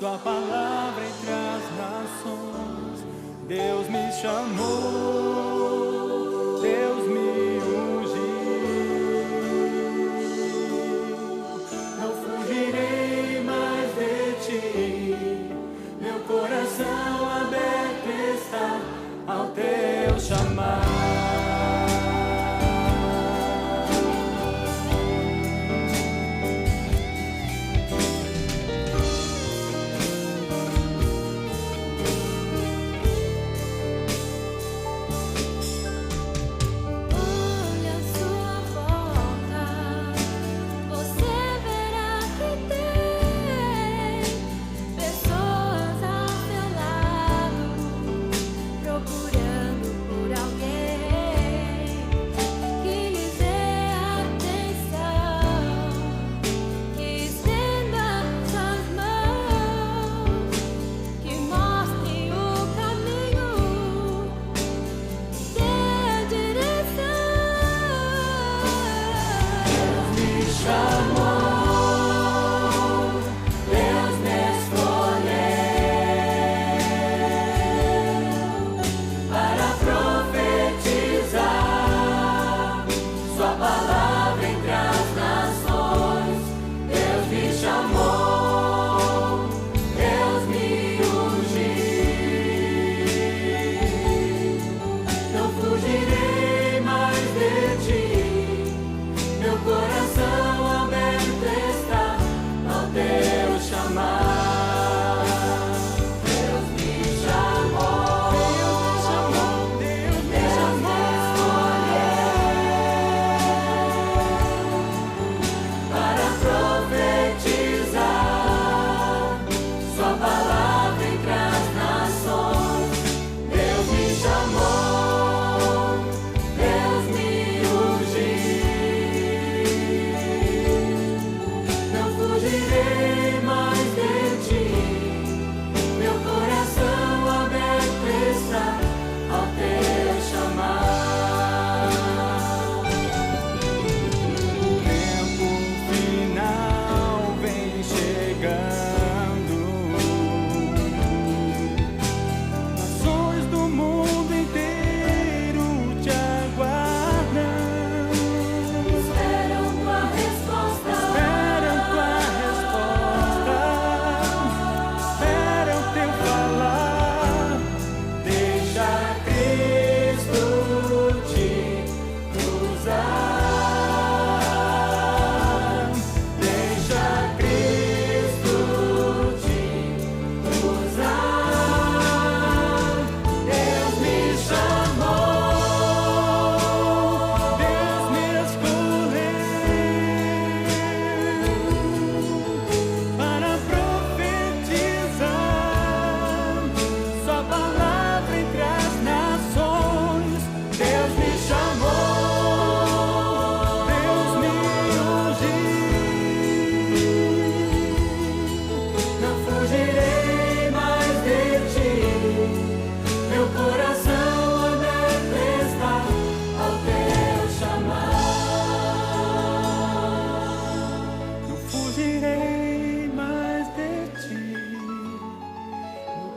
Sua palavra entre as nações. Deus me chamou, Deus me ungiu. Não fugirei mais de ti. Meu coração aberto está ao teu chamar.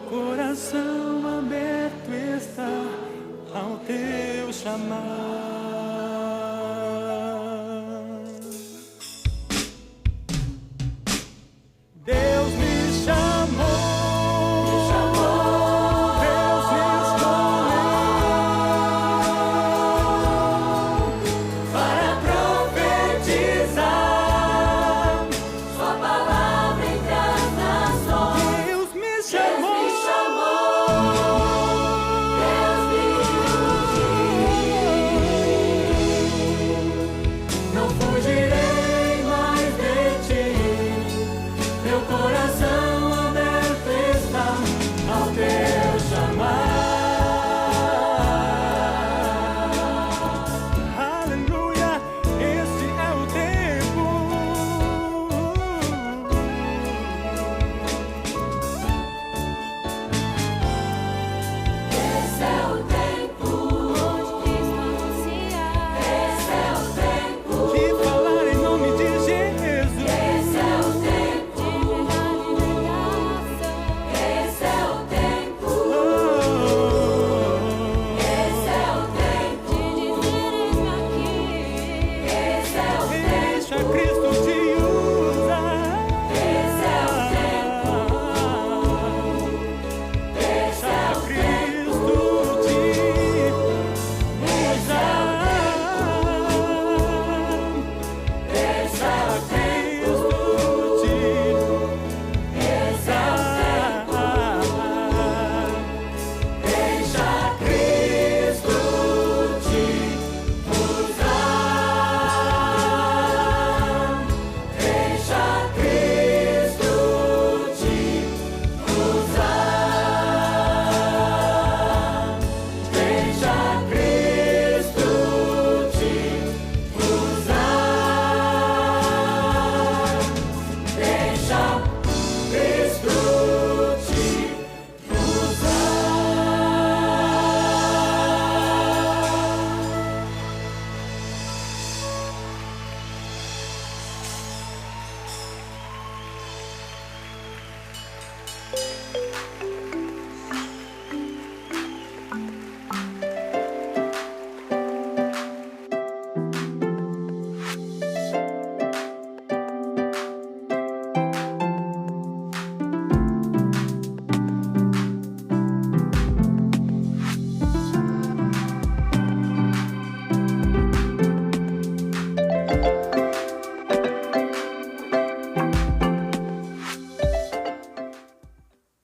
Coração aberto está ao teu chamar. Deus me chamou, Deus me escolheu para profetizar Sua palavra entre as nações. Deus me chamou. Deus me ungiu.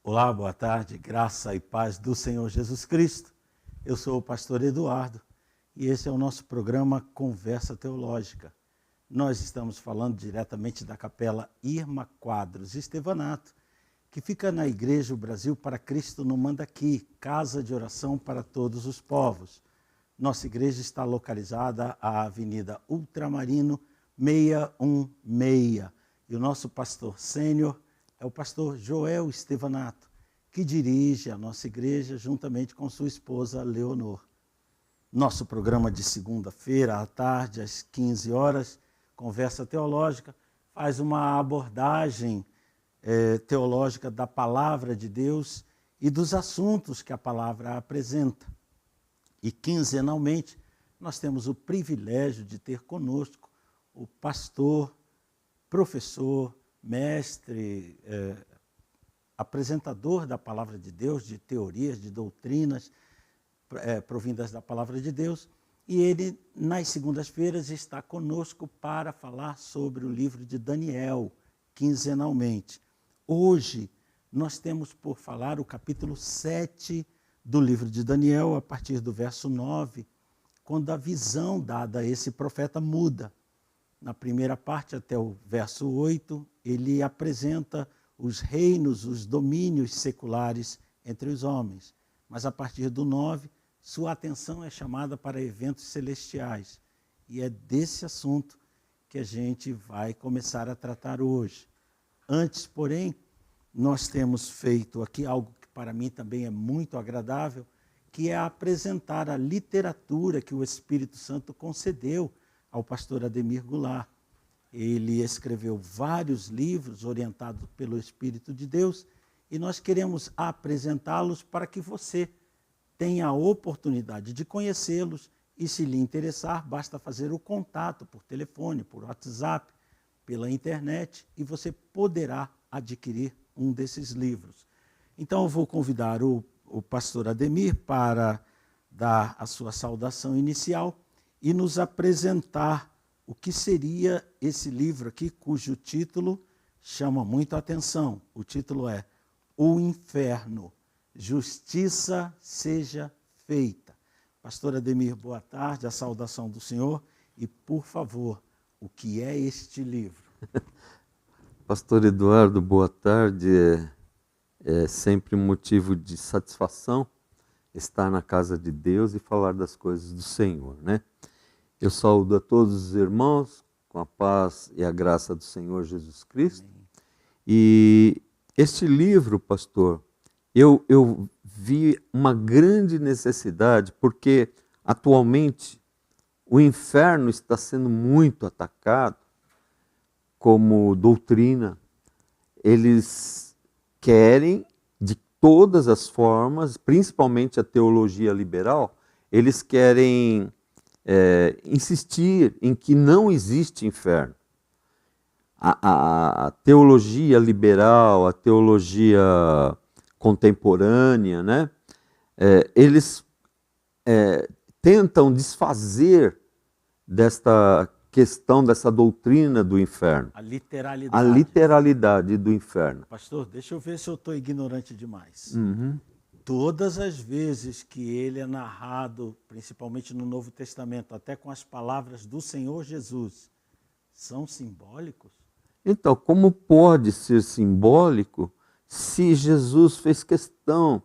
Olá, boa tarde, graça e paz do Senhor Jesus Cristo. Eu sou o pastor Eduardo e esse é o nosso programa Conversa Teológica. Nós estamos falando diretamente da Capela Irma Quadros Estevanato, que fica na Igreja O Brasil para Cristo no Mandaqui, casa de oração para todos os povos. Nossa igreja está localizada à Avenida Ultramarino 616 e o nosso pastor sênior é o pastor Joel Estevanato, que dirige a nossa igreja juntamente com sua esposa Leonor. Nosso programa de segunda-feira à tarde, às 15 horas, Conversa Teológica, faz uma abordagem teológica da palavra de Deus e dos assuntos que a palavra apresenta. E quinzenalmente, nós temos o privilégio de ter conosco o pastor, professor, mestre, apresentador da palavra de Deus, de teorias, de doutrinas provindas da palavra de Deus, e ele, nas segundas-feiras, está conosco para falar sobre o livro de Daniel, quinzenalmente. Hoje, nós temos por falar o capítulo 7 do livro de Daniel, a partir do verso 9, quando a visão dada a esse profeta muda. Na primeira parte, até o verso 8, ele apresenta os reinos, os domínios seculares entre os homens. Mas a partir do 9, sua atenção é chamada para eventos celestiais. E é desse assunto que a gente vai começar a tratar hoje. Antes, porém, nós temos feito aqui algo que para mim também é muito agradável, que é apresentar a literatura que o Espírito Santo concedeu ao pastor Ademir Goulart. Ele escreveu vários livros orientados pelo Espírito de Deus e nós queremos apresentá-los para que você tenha a oportunidade de conhecê-los e, se lhe interessar, basta fazer o contato por telefone, por WhatsApp, pela internet e você poderá adquirir um desses livros. Então eu vou convidar o pastor Ademir para dar a sua saudação inicial e nos apresentar o que seria esse livro aqui, cujo título chama muito a atenção. O título é O Inferno, Justiça Seja Feita. Pastor Ademir, boa tarde, a saudação do Senhor e, por favor, o que é este livro? Pastor Eduardo, boa tarde. É sempre um motivo de satisfação estar na casa de Deus e falar das coisas do Senhor, né? Eu saúdo a todos os irmãos com a paz e a graça do Senhor Jesus Cristo. Amém. E este livro, pastor, eu vi uma grande necessidade, porque atualmente o inferno está sendo muito atacado como doutrina. Eles querem, de todas as formas, principalmente a teologia liberal, eles querem insistir em que não existe inferno. A teologia liberal, a teologia contemporânea, né? Eles tentam desfazer desta questão, dessa doutrina do inferno. A literalidade. A literalidade do inferno. Pastor, deixa eu ver se eu estou ignorante demais. Uhum. Todas as vezes que ele é narrado, principalmente no Novo Testamento, até com as palavras do Senhor Jesus, são simbólicos? Então, como pode ser simbólico se Jesus fez questão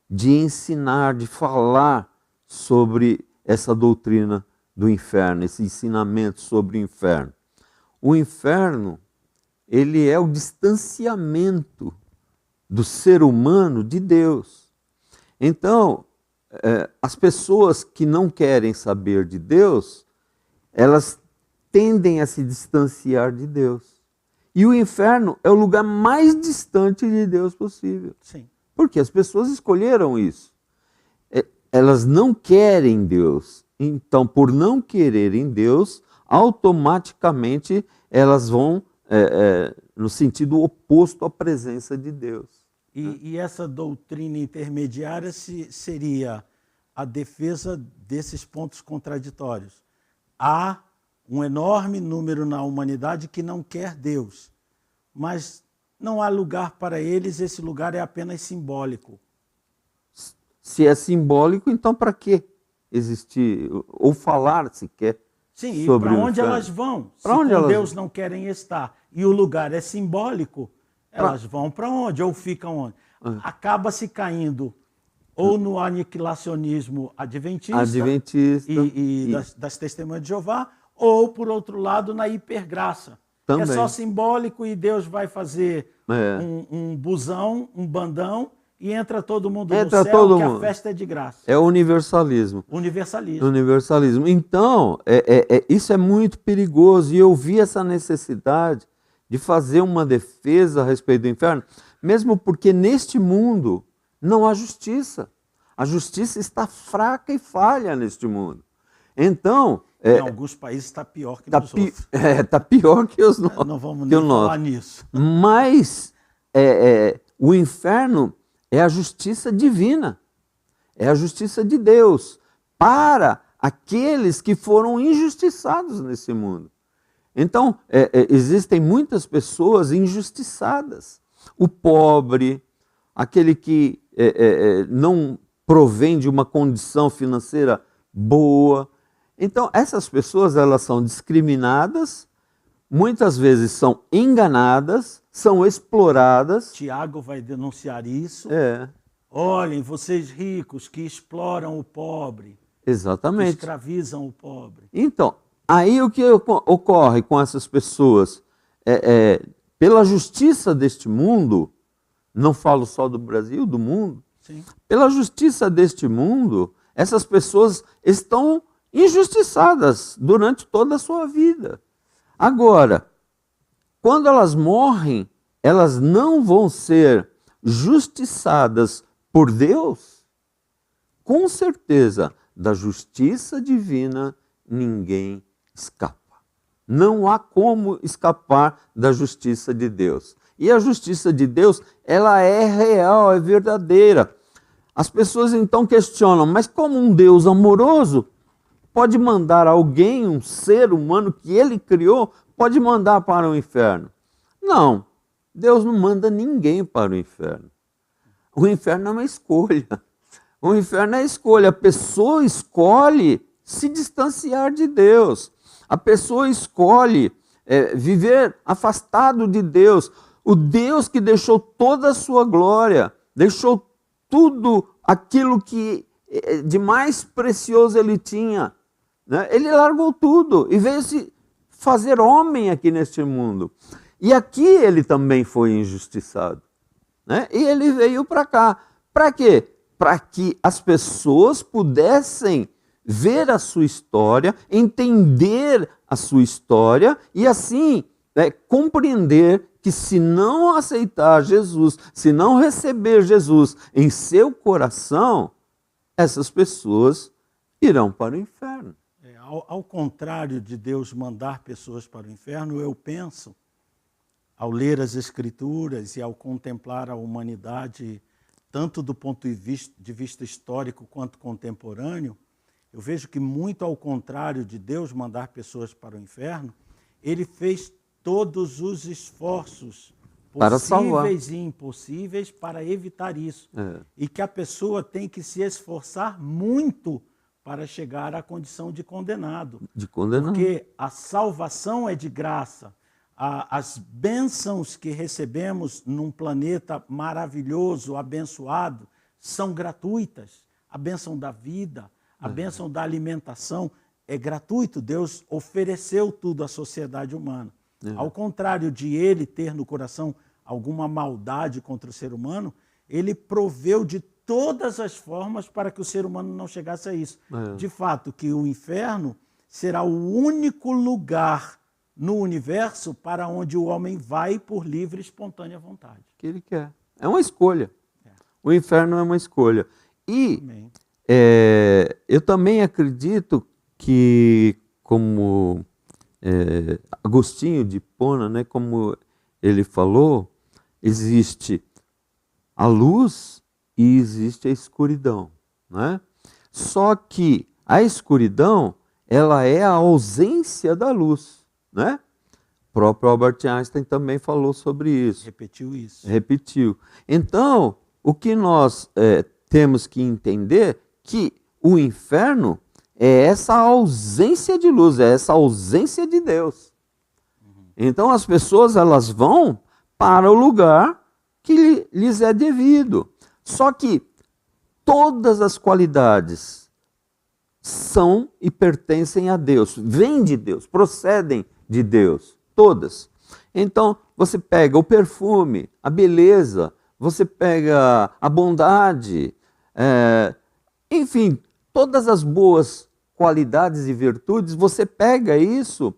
de ensinar, de falar sobre essa doutrina do inferno, esse ensinamento sobre o inferno? O inferno, ele é o distanciamento do ser humano de Deus. Então, as pessoas que não querem saber de Deus, elas tendem a se distanciar de Deus. E o inferno é o lugar mais distante de Deus possível. Sim. Porque as pessoas escolheram isso. Elas não querem Deus. Então, por não quererem Deus, automaticamente elas vão no sentido oposto à presença de Deus. E essa doutrina intermediária seria a defesa desses pontos contraditórios. Há um enorme número na humanidade que não quer Deus, mas não há lugar para eles, esse lugar é apenas simbólico. Se é simbólico, então para que existir ou falar sequer? Sim, e sobre para o onde inferno? elas vão? Pra Se onde com elas Deus não querem estar e o lugar é simbólico, elas vão para onde? Ou ficam onde? Acaba se caindo ou no aniquilacionismo adventista, e das testemunhas de Jeová, ou, por outro lado, na hipergraça. Também. É só simbólico e Deus vai fazer um busão, um bandão, e entra todo mundo no céu, que a festa é de graça. É o universalismo. Universalismo. Então, isso é muito perigoso. E eu vi essa necessidade de fazer uma defesa a respeito do inferno, mesmo porque neste mundo não há justiça. A justiça está fraca e falha neste mundo. Então... em alguns países está pior que nos outros. Está pior que os nossos. Não vamos nem falar nisso. Mas o inferno é a justiça divina. É a justiça de Deus para aqueles que foram injustiçados nesse mundo. Então, existem muitas pessoas injustiçadas. O pobre, aquele que não provém de uma condição financeira boa. Então, essas pessoas, elas são discriminadas, muitas vezes são enganadas, são exploradas. Tiago vai denunciar isso. É. Olhem, vocês ricos que exploram o pobre. Exatamente. Que escravizam o pobre. Então, aí o que ocorre com essas pessoas? Pela justiça deste mundo, não falo só do Brasil, do mundo. Sim. Pela justiça deste mundo, essas pessoas estão injustiçadas durante toda a sua vida. Agora, quando elas morrem, elas não vão ser justiçadas por Deus? Com certeza, da justiça divina ninguém escapa. Não há como escapar da justiça de Deus. E a justiça de Deus, ela é real, é verdadeira. As pessoas então questionam, mas como um Deus amoroso pode mandar alguém, um ser humano que ele criou, pode mandar para o inferno? Não, Deus não manda ninguém para o inferno. O inferno é uma escolha. O inferno é a escolha. A pessoa escolhe se distanciar de Deus. A pessoa escolhe viver afastado de Deus. O Deus que deixou toda a sua glória, deixou tudo aquilo que de mais precioso ele tinha. Ele largou tudo e veio se fazer homem aqui neste mundo. E aqui ele também foi injustiçado. E ele veio para cá. Para quê? Para que as pessoas pudessem ver a sua história, entender a sua história e assim compreender que se não aceitar Jesus, se não receber Jesus em seu coração, essas pessoas irão para o inferno. Ao contrário de Deus mandar pessoas para o inferno, eu penso, ao ler as Escrituras e ao contemplar a humanidade, tanto do ponto de vista histórico quanto contemporâneo, eu vejo que, muito ao contrário de Deus mandar pessoas para o inferno, ele fez todos os esforços possíveis e impossíveis para evitar isso. E que a pessoa tem que se esforçar muito para chegar à condição de condenado. Porque a salvação é de graça. As bênçãos que recebemos num planeta maravilhoso, abençoado, são gratuitas. A bênção da vida, a bênção da alimentação é gratuito. Deus ofereceu tudo à sociedade humana. Ao contrário de ele ter no coração alguma maldade contra o ser humano, ele proveu de todas as formas para que o ser humano não chegasse a isso. De fato, que o inferno será o único lugar no universo para onde o homem vai por livre e espontânea vontade. Que ele quer. É uma escolha. O inferno é uma escolha. E eu também acredito que, como Agostinho de Hipona, como ele falou, existe a luz e existe a escuridão. Só que a escuridão, ela é a ausência da luz. próprio Albert Einstein também falou sobre isso. Repetiu isso. Repetiu. Então, o que nós temos que entender que o inferno é essa ausência de luz, é essa ausência de Deus. Então as pessoas elas vão para o lugar que lhes é devido. Só que todas as qualidades são e pertencem a Deus, vêm de Deus, procedem de Deus, todas. Então você pega o perfume, a beleza, você pega a bondade, enfim, todas as boas qualidades e virtudes, você pega isso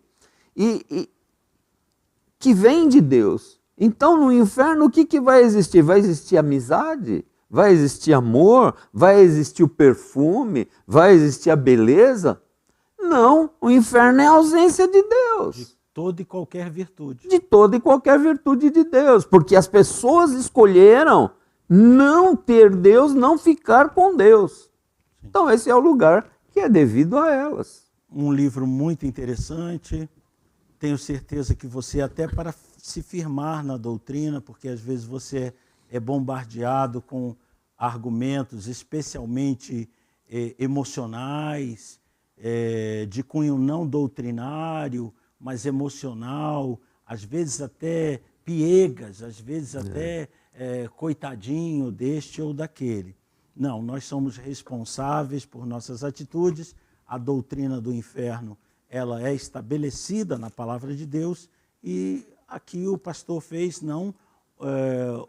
e que vem de Deus. Então no inferno o que vai existir? Vai existir amizade? Vai existir amor? Vai existir o perfume? Vai existir a beleza? Não, o inferno é a ausência de Deus. De toda e qualquer virtude. De toda e qualquer virtude de Deus, porque as pessoas escolheram não ter Deus, não ficar com Deus. Então esse é o lugar que é devido a elas. Um livro muito interessante, tenho certeza que você, até para se firmar na doutrina, porque às vezes você é bombardeado com argumentos especialmente emocionais, de cunho não doutrinário, mas emocional, às vezes até piegas, às vezes até coitadinho deste ou daquele. Não, nós somos responsáveis por nossas atitudes, a doutrina do inferno ela é estabelecida na palavra de Deus e aqui o pastor fez não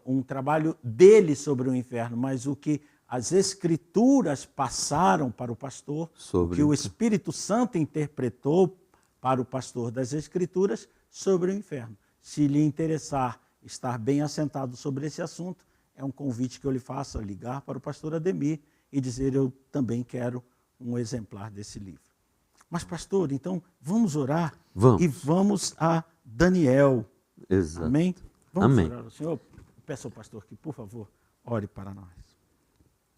um trabalho dele sobre o inferno, mas o que as Escrituras passaram para o pastor, o que o Espírito Santo interpretou para o pastor das Escrituras sobre o inferno. Se lhe interessar estar bem assentado sobre esse assunto, é um convite que eu lhe faço a ligar para o pastor Ademir e dizer: eu também quero um exemplar desse livro. Mas pastor, então vamos orar e vamos a Daniel. Exato. Amém? Vamos Amém. orar ao Senhor. Peço ao pastor que, por favor, ore para nós.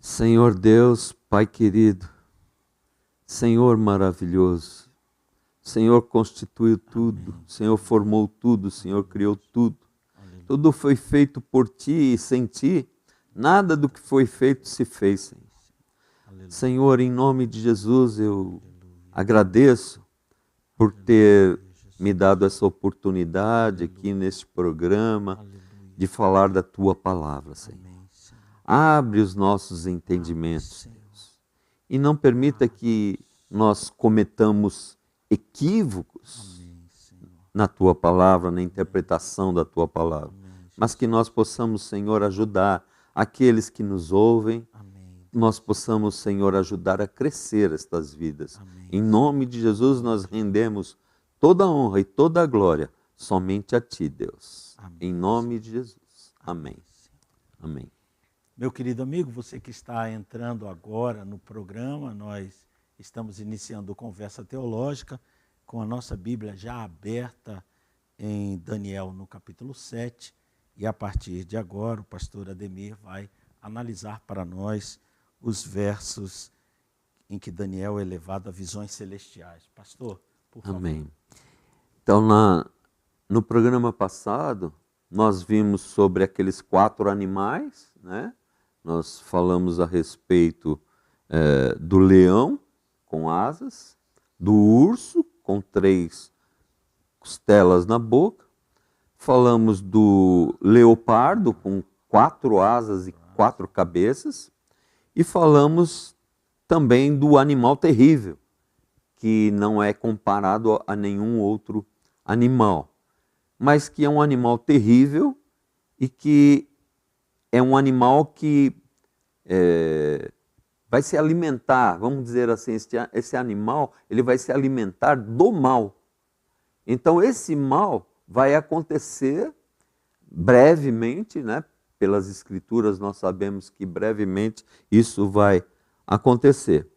Senhor Deus, Pai querido, Senhor maravilhoso, Senhor constituiu tudo, Amém. Senhor formou tudo, Senhor criou tudo. Aleluia. Tudo foi feito por Ti e sem Ti, nada do que foi feito se fez, Senhor. Aleluia. Senhor, em nome de Jesus, eu agradeço por ter me dado essa oportunidade aqui neste programa de falar da Tua palavra, Senhor. Abre os nossos entendimentos, Senhor, e não permita que nós cometamos equívocos na Tua palavra, na interpretação da Tua palavra, mas que nós possamos, Senhor, ajudar aqueles que nos ouvem, nós possamos, Senhor, ajudar a crescer estas vidas. Em nome de Jesus, nós rendemos toda a honra e toda a glória somente a Ti, Deus. Em nome de Jesus. Amém. Amém. Meu querido amigo, você que está entrando agora no programa, nós estamos iniciando Conversa Teológica com a nossa Bíblia já aberta em Daniel no capítulo 7, e a partir de agora o pastor Ademir vai analisar para nós os versos em que Daniel é levado a visões celestiais. Pastor, por favor. Amém. Então, no programa passado, nós vimos sobre aqueles 4 animais, né? Nós falamos a respeito do leão com asas, do urso com 3 costelas na boca, falamos do leopardo com 4 asas e 4 cabeças, e falamos também do animal terrível, que não é comparado a nenhum outro animal, mas que é um animal terrível e que é um animal que vai se alimentar, vamos dizer assim, esse animal ele vai se alimentar do mal. Então esse mal vai acontecer brevemente, né? Pelas Escrituras nós sabemos que brevemente isso vai acontecer.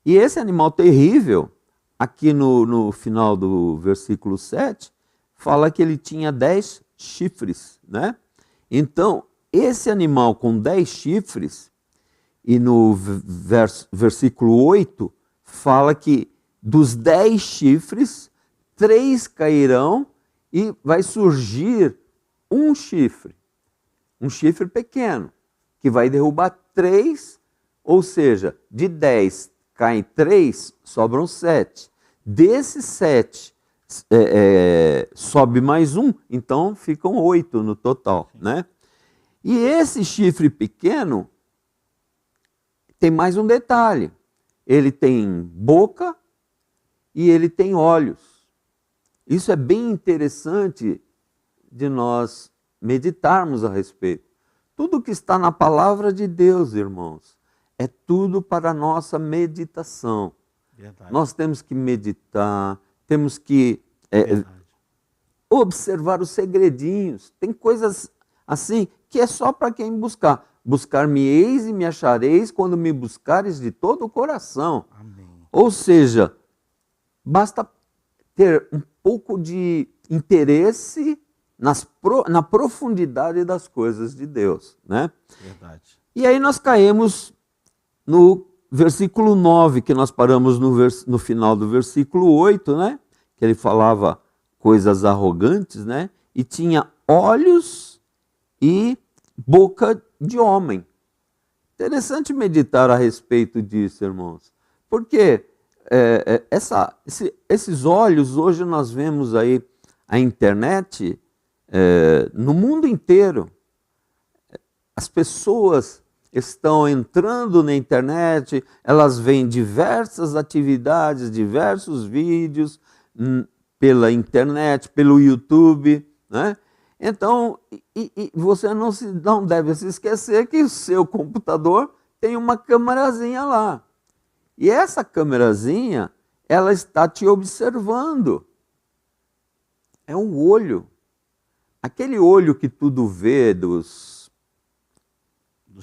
E esse animal terrível, aqui no final do versículo 7, fala que ele tinha 10 chifres, né? Então, esse animal com 10 chifres, e no versículo 8, fala que dos 10 chifres, 3 cairão e vai surgir um chifre pequeno, que vai derrubar 3, ou seja, de 10 caem 3, sobram 7. Desses 7, sobe mais 1, então ficam 8 no total, né? E esse chifre pequeno tem mais um detalhe. Ele tem boca e ele tem olhos. Isso é bem interessante de nós meditarmos a respeito. Tudo que está na palavra de Deus, irmãos, é tudo para a nossa meditação. Verdade. Nós temos que meditar, temos que observar os segredinhos. Tem coisas assim que é só para quem buscar. Buscar-me-eis e me achareis quando me buscares de todo o coração. Amém. Ou seja, basta ter um pouco de interesse na profundidade das coisas de Deus, né? Verdade. E aí nós caímos no versículo 9, que nós paramos no final do versículo 8, né? Que ele falava coisas arrogantes, né? E tinha olhos e boca de homem. Interessante meditar a respeito disso, irmãos. Porque esses olhos, hoje nós vemos aí a internet no mundo inteiro. As pessoas estão entrando na internet, elas veem diversas atividades, diversos vídeos pela internet, pelo YouTube, né? Então, você não deve se esquecer que o seu computador tem uma câmerazinha lá. E essa câmerazinha, ela está te observando. É um olho. Aquele olho que tudo vê dos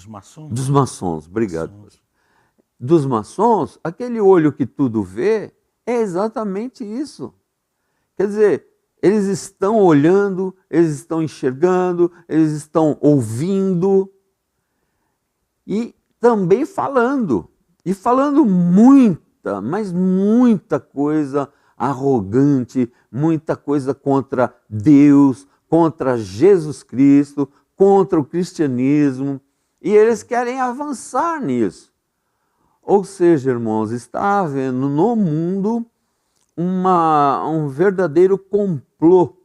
maçons. Dos maçons, obrigado. Dos maçons, aquele olho que tudo vê é exatamente isso. Quer dizer, eles estão olhando, eles estão enxergando, eles estão ouvindo e também falando. E falando muita, mas muita coisa arrogante, muita coisa contra Deus, contra Jesus Cristo, contra o cristianismo. E eles querem avançar nisso. Ou seja, irmãos, está havendo no mundo um verdadeiro complô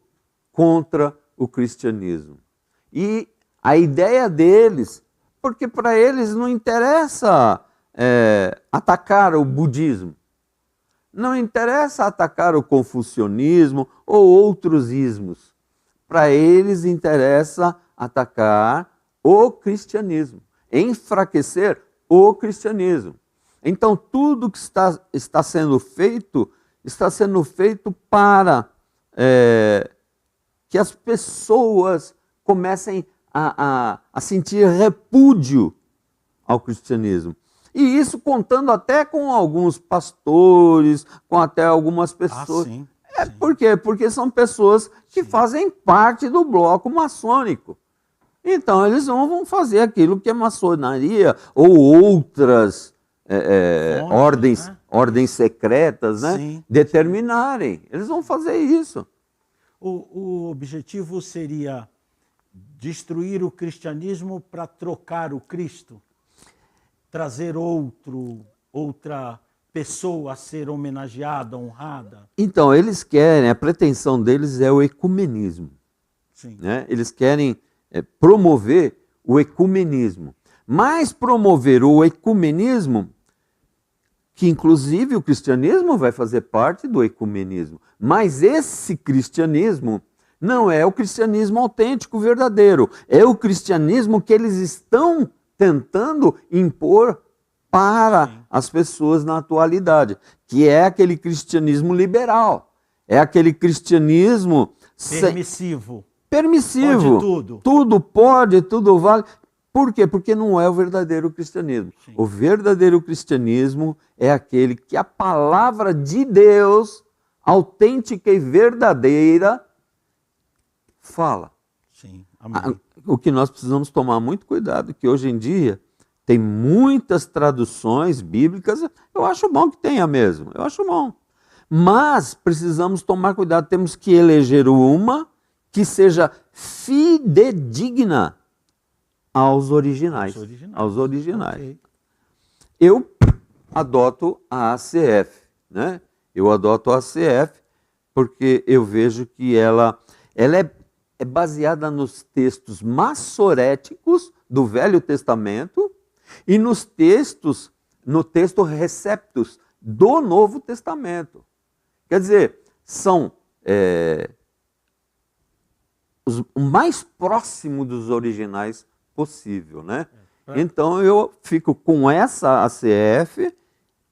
contra o cristianismo. E a ideia deles, porque para eles não interessa atacar o budismo, não interessa atacar o confucionismo ou outros ismos. Para eles interessa atacar o cristianismo, enfraquecer o cristianismo. Então, tudo que está sendo feito para que as pessoas comecem a sentir repúdio ao cristianismo. E isso contando até com alguns pastores, com até algumas pessoas. Sim. Por quê? Porque são pessoas que fazem parte do bloco maçônico. Então, eles vão fazer aquilo que a maçonaria ou outras ordens secretas, né, Sim. determinarem. Eles vão fazer isso. O objetivo seria destruir o cristianismo para trocar o Cristo? Trazer outra pessoa a ser homenageada, honrada? Então, eles querem, a pretensão deles é o ecumenismo. Sim. Né? Eles querem promover o ecumenismo. Mas promover o ecumenismo, que inclusive o cristianismo vai fazer parte do ecumenismo, mas esse cristianismo não é o cristianismo autêntico, verdadeiro, é o cristianismo que eles estão tentando impor para as pessoas na atualidade, que é aquele cristianismo liberal, é aquele cristianismo permissivo. Permissivo. Pode tudo. Tudo pode, tudo vale. Por quê? Porque não é o verdadeiro cristianismo. Sim. O verdadeiro cristianismo é aquele que a palavra de Deus, autêntica e verdadeira, fala. Sim. Amém. O que nós precisamos tomar muito cuidado, que hoje em dia tem muitas traduções bíblicas, eu acho bom que tenha mesmo, eu acho bom. Mas precisamos tomar cuidado, temos que eleger uma que seja fidedigna aos originais. Aos originais. Okay. Eu adoto a ACF, né? Eu adoto a ACF porque eu vejo que ela é baseada nos textos massoréticos do Velho Testamento e no texto Receptus do Novo Testamento. Quer dizer, são o mais próximo dos originais possível, né? Então eu fico com essa ACF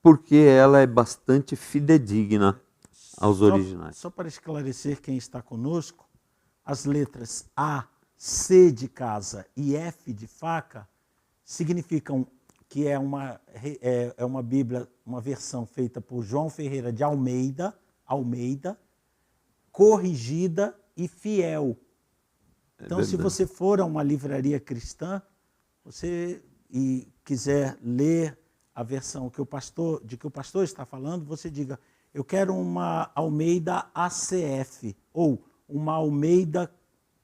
porque ela é bastante fidedigna aos originais. Só para esclarecer quem está conosco, as letras A, C de casa e F de faca significam que é uma Bíblia, uma versão feita por João Ferreira de Almeida, corrigida e fiel. Então, se você for a uma livraria cristã, e quiser ler a versão que o pastor está falando, você diga, eu quero uma Almeida ACF, ou uma Almeida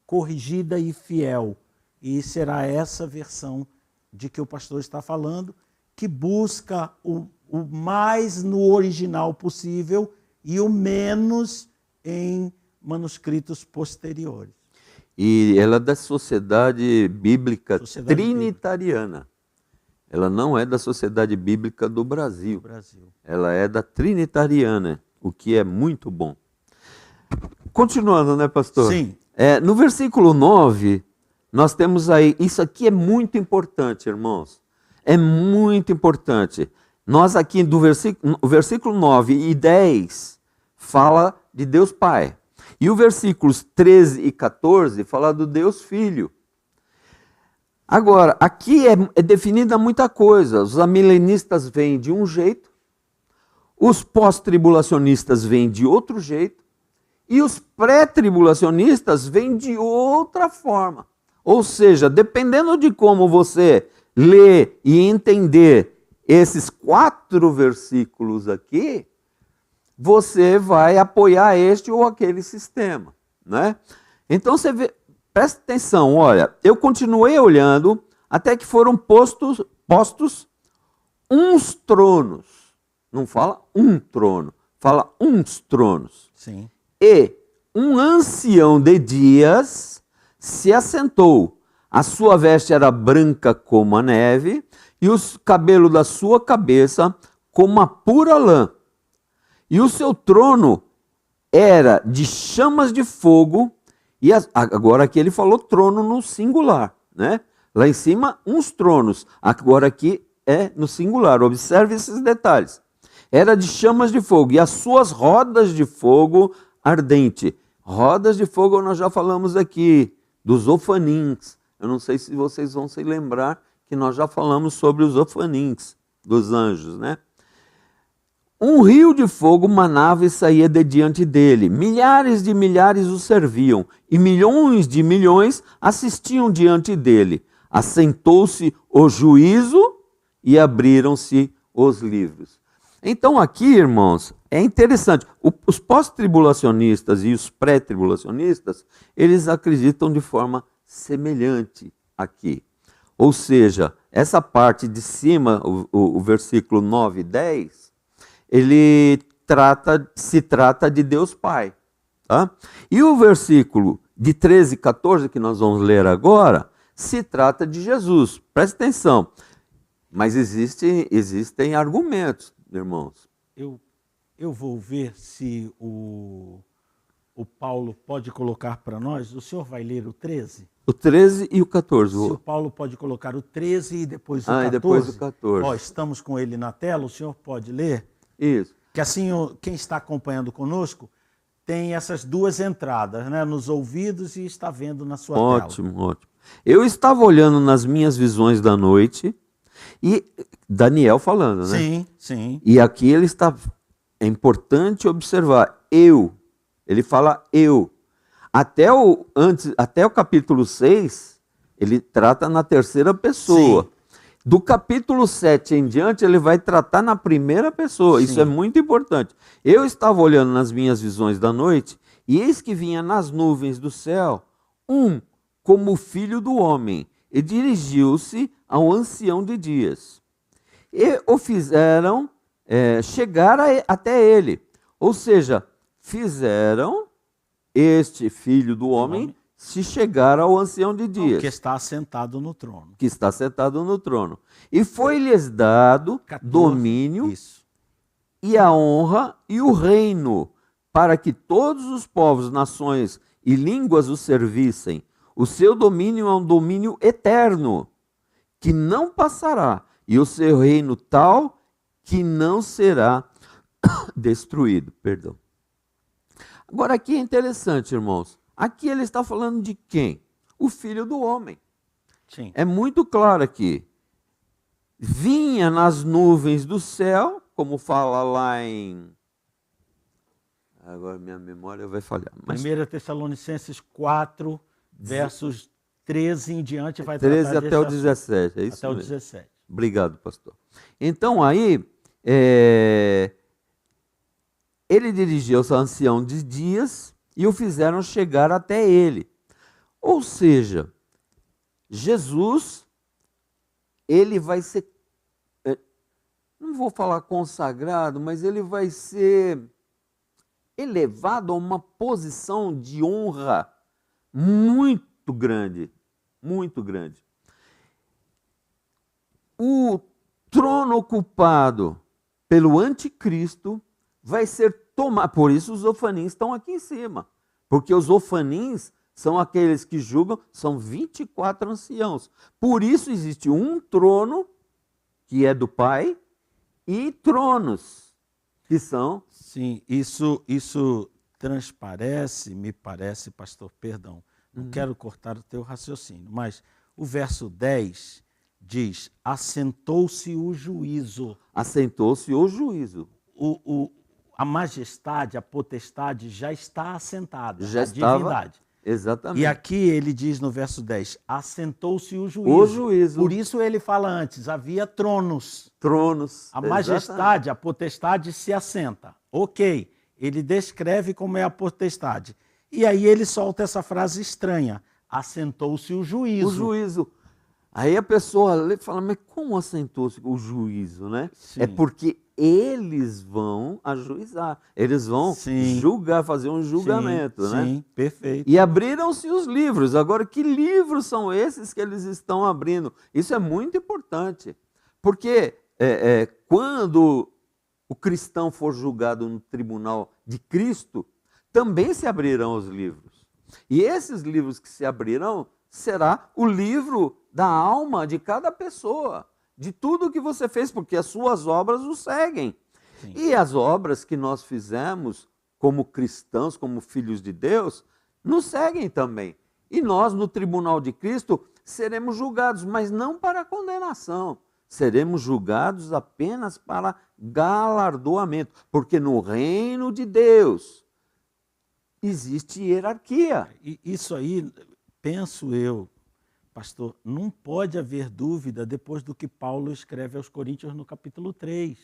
corrigida e fiel. E será essa versão de que o pastor está falando, que busca o mais no original possível e o menos em manuscritos posteriores. E ela é da Sociedade Bíblica Trinitariana. Ela não é da Sociedade Bíblica do Brasil. Ela é da Trinitariana, o que é muito bom. Continuando, né, pastor? Sim. No versículo 9, nós temos aí, isso aqui é muito importante, irmãos. É muito importante. Nós aqui, o versículo 9 e 10, fala de Deus Pai. E os versículos 13 e 14 fala do Deus Filho. Agora, aqui é definida muita coisa. Os amilenistas vêm de um jeito, os pós-tribulacionistas vêm de outro jeito, e os pré-tribulacionistas vêm de outra forma. Ou seja, dependendo de como você lê e entender esses 4 versículos aqui, você vai apoiar este ou aquele sistema, né? Então você vê, presta atenção, olha, eu continuei olhando até que foram postos uns tronos. Não fala um trono, fala uns tronos. Sim. E um ancião de dias se assentou. A sua veste era branca como a neve e os cabelos da sua cabeça como a pura lã. E o seu trono era de chamas de fogo, e agora aqui ele falou trono no singular, né? Lá em cima, uns tronos, agora aqui é no singular, observe esses detalhes. Era de chamas de fogo, e as suas rodas de fogo ardente. Rodas de fogo nós já falamos aqui, dos ofanins. Eu não sei se vocês vão se lembrar que nós já falamos sobre os ofanins, dos anjos, né? Um rio de fogo manava e saía de diante dele. Milhares de milhares o serviam, e milhões de milhões assistiam diante dele. Assentou-se o juízo e abriram-se os livros. Então aqui, irmãos, é interessante. Os pós-tribulacionistas e os pré-tribulacionistas, eles acreditam de forma semelhante aqui. Ou seja, essa parte de cima, o versículo 9 e 10, se trata de Deus Pai. Tá? E o versículo de 13 e 14, que nós vamos ler agora, se trata de Jesus. Presta atenção. Mas existem argumentos, irmãos. Eu vou ver se o Paulo pode colocar para nós. O senhor vai ler o 13? O 13 e o 14. Se o Paulo pode colocar o 13 e depois o 14. E depois o 14. Ó, estamos com ele na tela, o senhor pode ler? Isso. Que assim, quem está acompanhando conosco tem essas duas entradas, né, nos ouvidos e está vendo na sua tela. Ótimo. Eu estava olhando nas minhas visões da noite, e Daniel falando, né? Sim. E aqui é importante observar, ele fala eu. Até o capítulo 6, ele trata na terceira pessoa. Sim. Do capítulo 7 em diante, ele vai tratar na primeira pessoa. Sim. Isso é muito importante. Eu estava olhando nas minhas visões da noite, e eis que vinha nas nuvens do céu como filho do homem, e dirigiu-se ao ancião de dias. E o fizeram chegar até ele. Ou seja, fizeram este filho do homem se chegar ao ancião de dias. Que está assentado no trono. Que está sentado no trono. E foi-lhes dado 14, domínio isso. e a honra e o reino, para que todos os povos, nações e línguas o servissem. O seu domínio é um domínio eterno, que não passará, e o seu reino tal que não será destruído. Perdão. Agora aqui é interessante, irmãos. Aqui ele está falando de quem? O Filho do Homem. Sim. É muito claro aqui. Vinha nas nuvens do céu, como fala lá em... Agora minha memória vai falhar. Mas 1 Tessalonicenses 4, versos 13 em diante, vai 13 tratar até o desse 17, é isso até o mesmo. 17. Obrigado, pastor. Então aí, ele dirigiu-se ao ancião de dias e o fizeram chegar até ele. Ou seja, Jesus, ele vai ser, não vou falar consagrado, mas ele vai ser elevado a uma posição de honra muito grande, muito grande. O trono ocupado pelo anticristo vai ser tomado, por isso os ofanins estão aqui em cima, porque os ofanins são aqueles que julgam, são 24 anciãos. Por isso existe um trono, que é do Pai, e tronos, que são... Sim, isso transparece, me parece, pastor, perdão, não quero cortar o teu raciocínio, mas o verso 10 diz, assentou-se o juízo. Assentou-se o juízo. A majestade, a potestade já está assentada, Já a estava, divindade. exatamente. E aqui ele diz no verso 10, assentou-se o juízo. O juízo. Por isso ele fala antes, havia tronos. Tronos. A majestade, a potestade se assenta. Ok, ele descreve como é a potestade. E aí ele solta essa frase estranha, assentou-se o juízo. O juízo. Aí a pessoa lê e fala, mas como assentou-se o juízo, né? Sim. É porque eles vão ajuizar, eles vão Sim. julgar, fazer um julgamento, né? Sim, perfeito. E abriram-se os livros. Agora, que livros são esses que eles estão abrindo? Isso é muito importante, porque quando o cristão for julgado no tribunal de Cristo, também se abrirão os livros. E esses livros que se abrirão será o livro da alma de cada pessoa, de tudo que você fez, porque as suas obras o seguem. Sim. E as obras que nós fizemos como cristãos, como filhos de Deus, nos seguem também. E nós, no tribunal de Cristo, seremos julgados, mas não para condenação. Seremos julgados apenas para galardoamento, porque no reino de Deus existe hierarquia. E isso aí, penso eu, pastor, não pode haver dúvida depois do que Paulo escreve aos Coríntios no capítulo 3.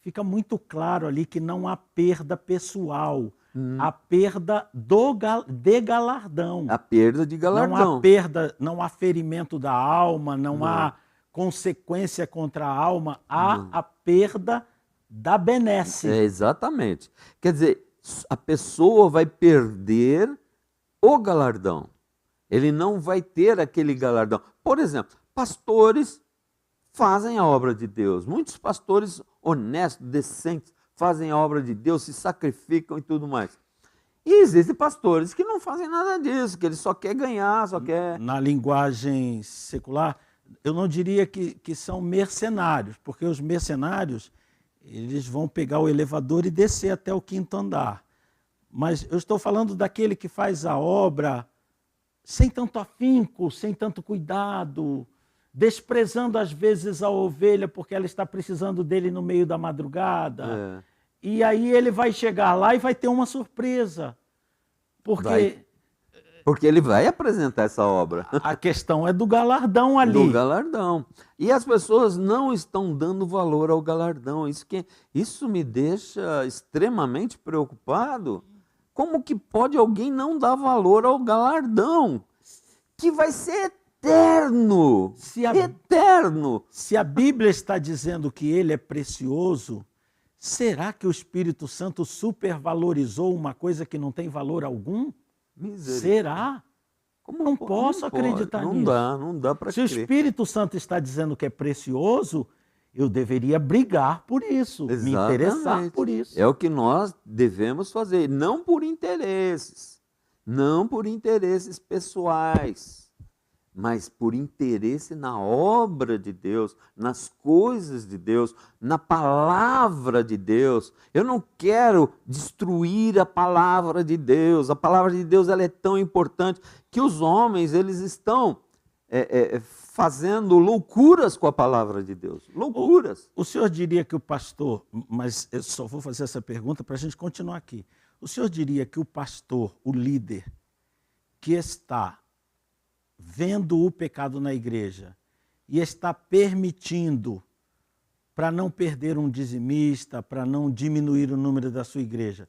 Fica muito claro ali que não há perda pessoal, há perda de galardão. A perda de galardão. Não há perda, não há ferimento da alma, não há consequência contra a alma, há a perda da benesse. Exatamente. Quer dizer, a pessoa vai perder o galardão. Ele não vai ter aquele galardão. Por exemplo, pastores fazem a obra de Deus. Muitos pastores honestos, decentes, fazem a obra de Deus, se sacrificam e tudo mais. E existem pastores que não fazem nada disso, que ele só quer ganhar, só quer... Na linguagem secular, eu não diria que são mercenários, porque os mercenários, eles vão pegar o elevador e descer até o 5º andar. Mas eu estou falando daquele que faz a obra sem tanto afinco, sem tanto cuidado, desprezando às vezes a ovelha porque ela está precisando dele no meio da madrugada. E aí ele vai chegar lá e vai ter uma surpresa. Porque Porque ele vai apresentar essa obra. A questão é do galardão ali. Do galardão. E as pessoas não estão dando valor ao galardão. Isso me deixa extremamente preocupado. Como que pode alguém não dar valor ao galardão? Que vai ser eterno. Eterno. Se a Bíblia está dizendo que ele é precioso, será que o Espírito Santo supervalorizou uma coisa que não tem valor algum? Será? Não posso acreditar nisso. Não dá para crer. Se o Espírito Santo está dizendo que é precioso, eu deveria brigar por isso, me interessar por isso. É o que nós devemos fazer, não por interesses pessoais, mas por interesse na obra de Deus, nas coisas de Deus, na palavra de Deus. Eu não quero destruir a palavra de Deus. A palavra de Deus ela é tão importante que os homens eles estão fazendo loucuras com a palavra de Deus. Loucuras. O senhor diria que o pastor, mas eu só vou fazer essa pergunta para a gente continuar aqui. O senhor diria que o pastor, o líder, que está vendo o pecado na igreja e está permitindo, para não perder um dizimista, para não diminuir o número da sua igreja,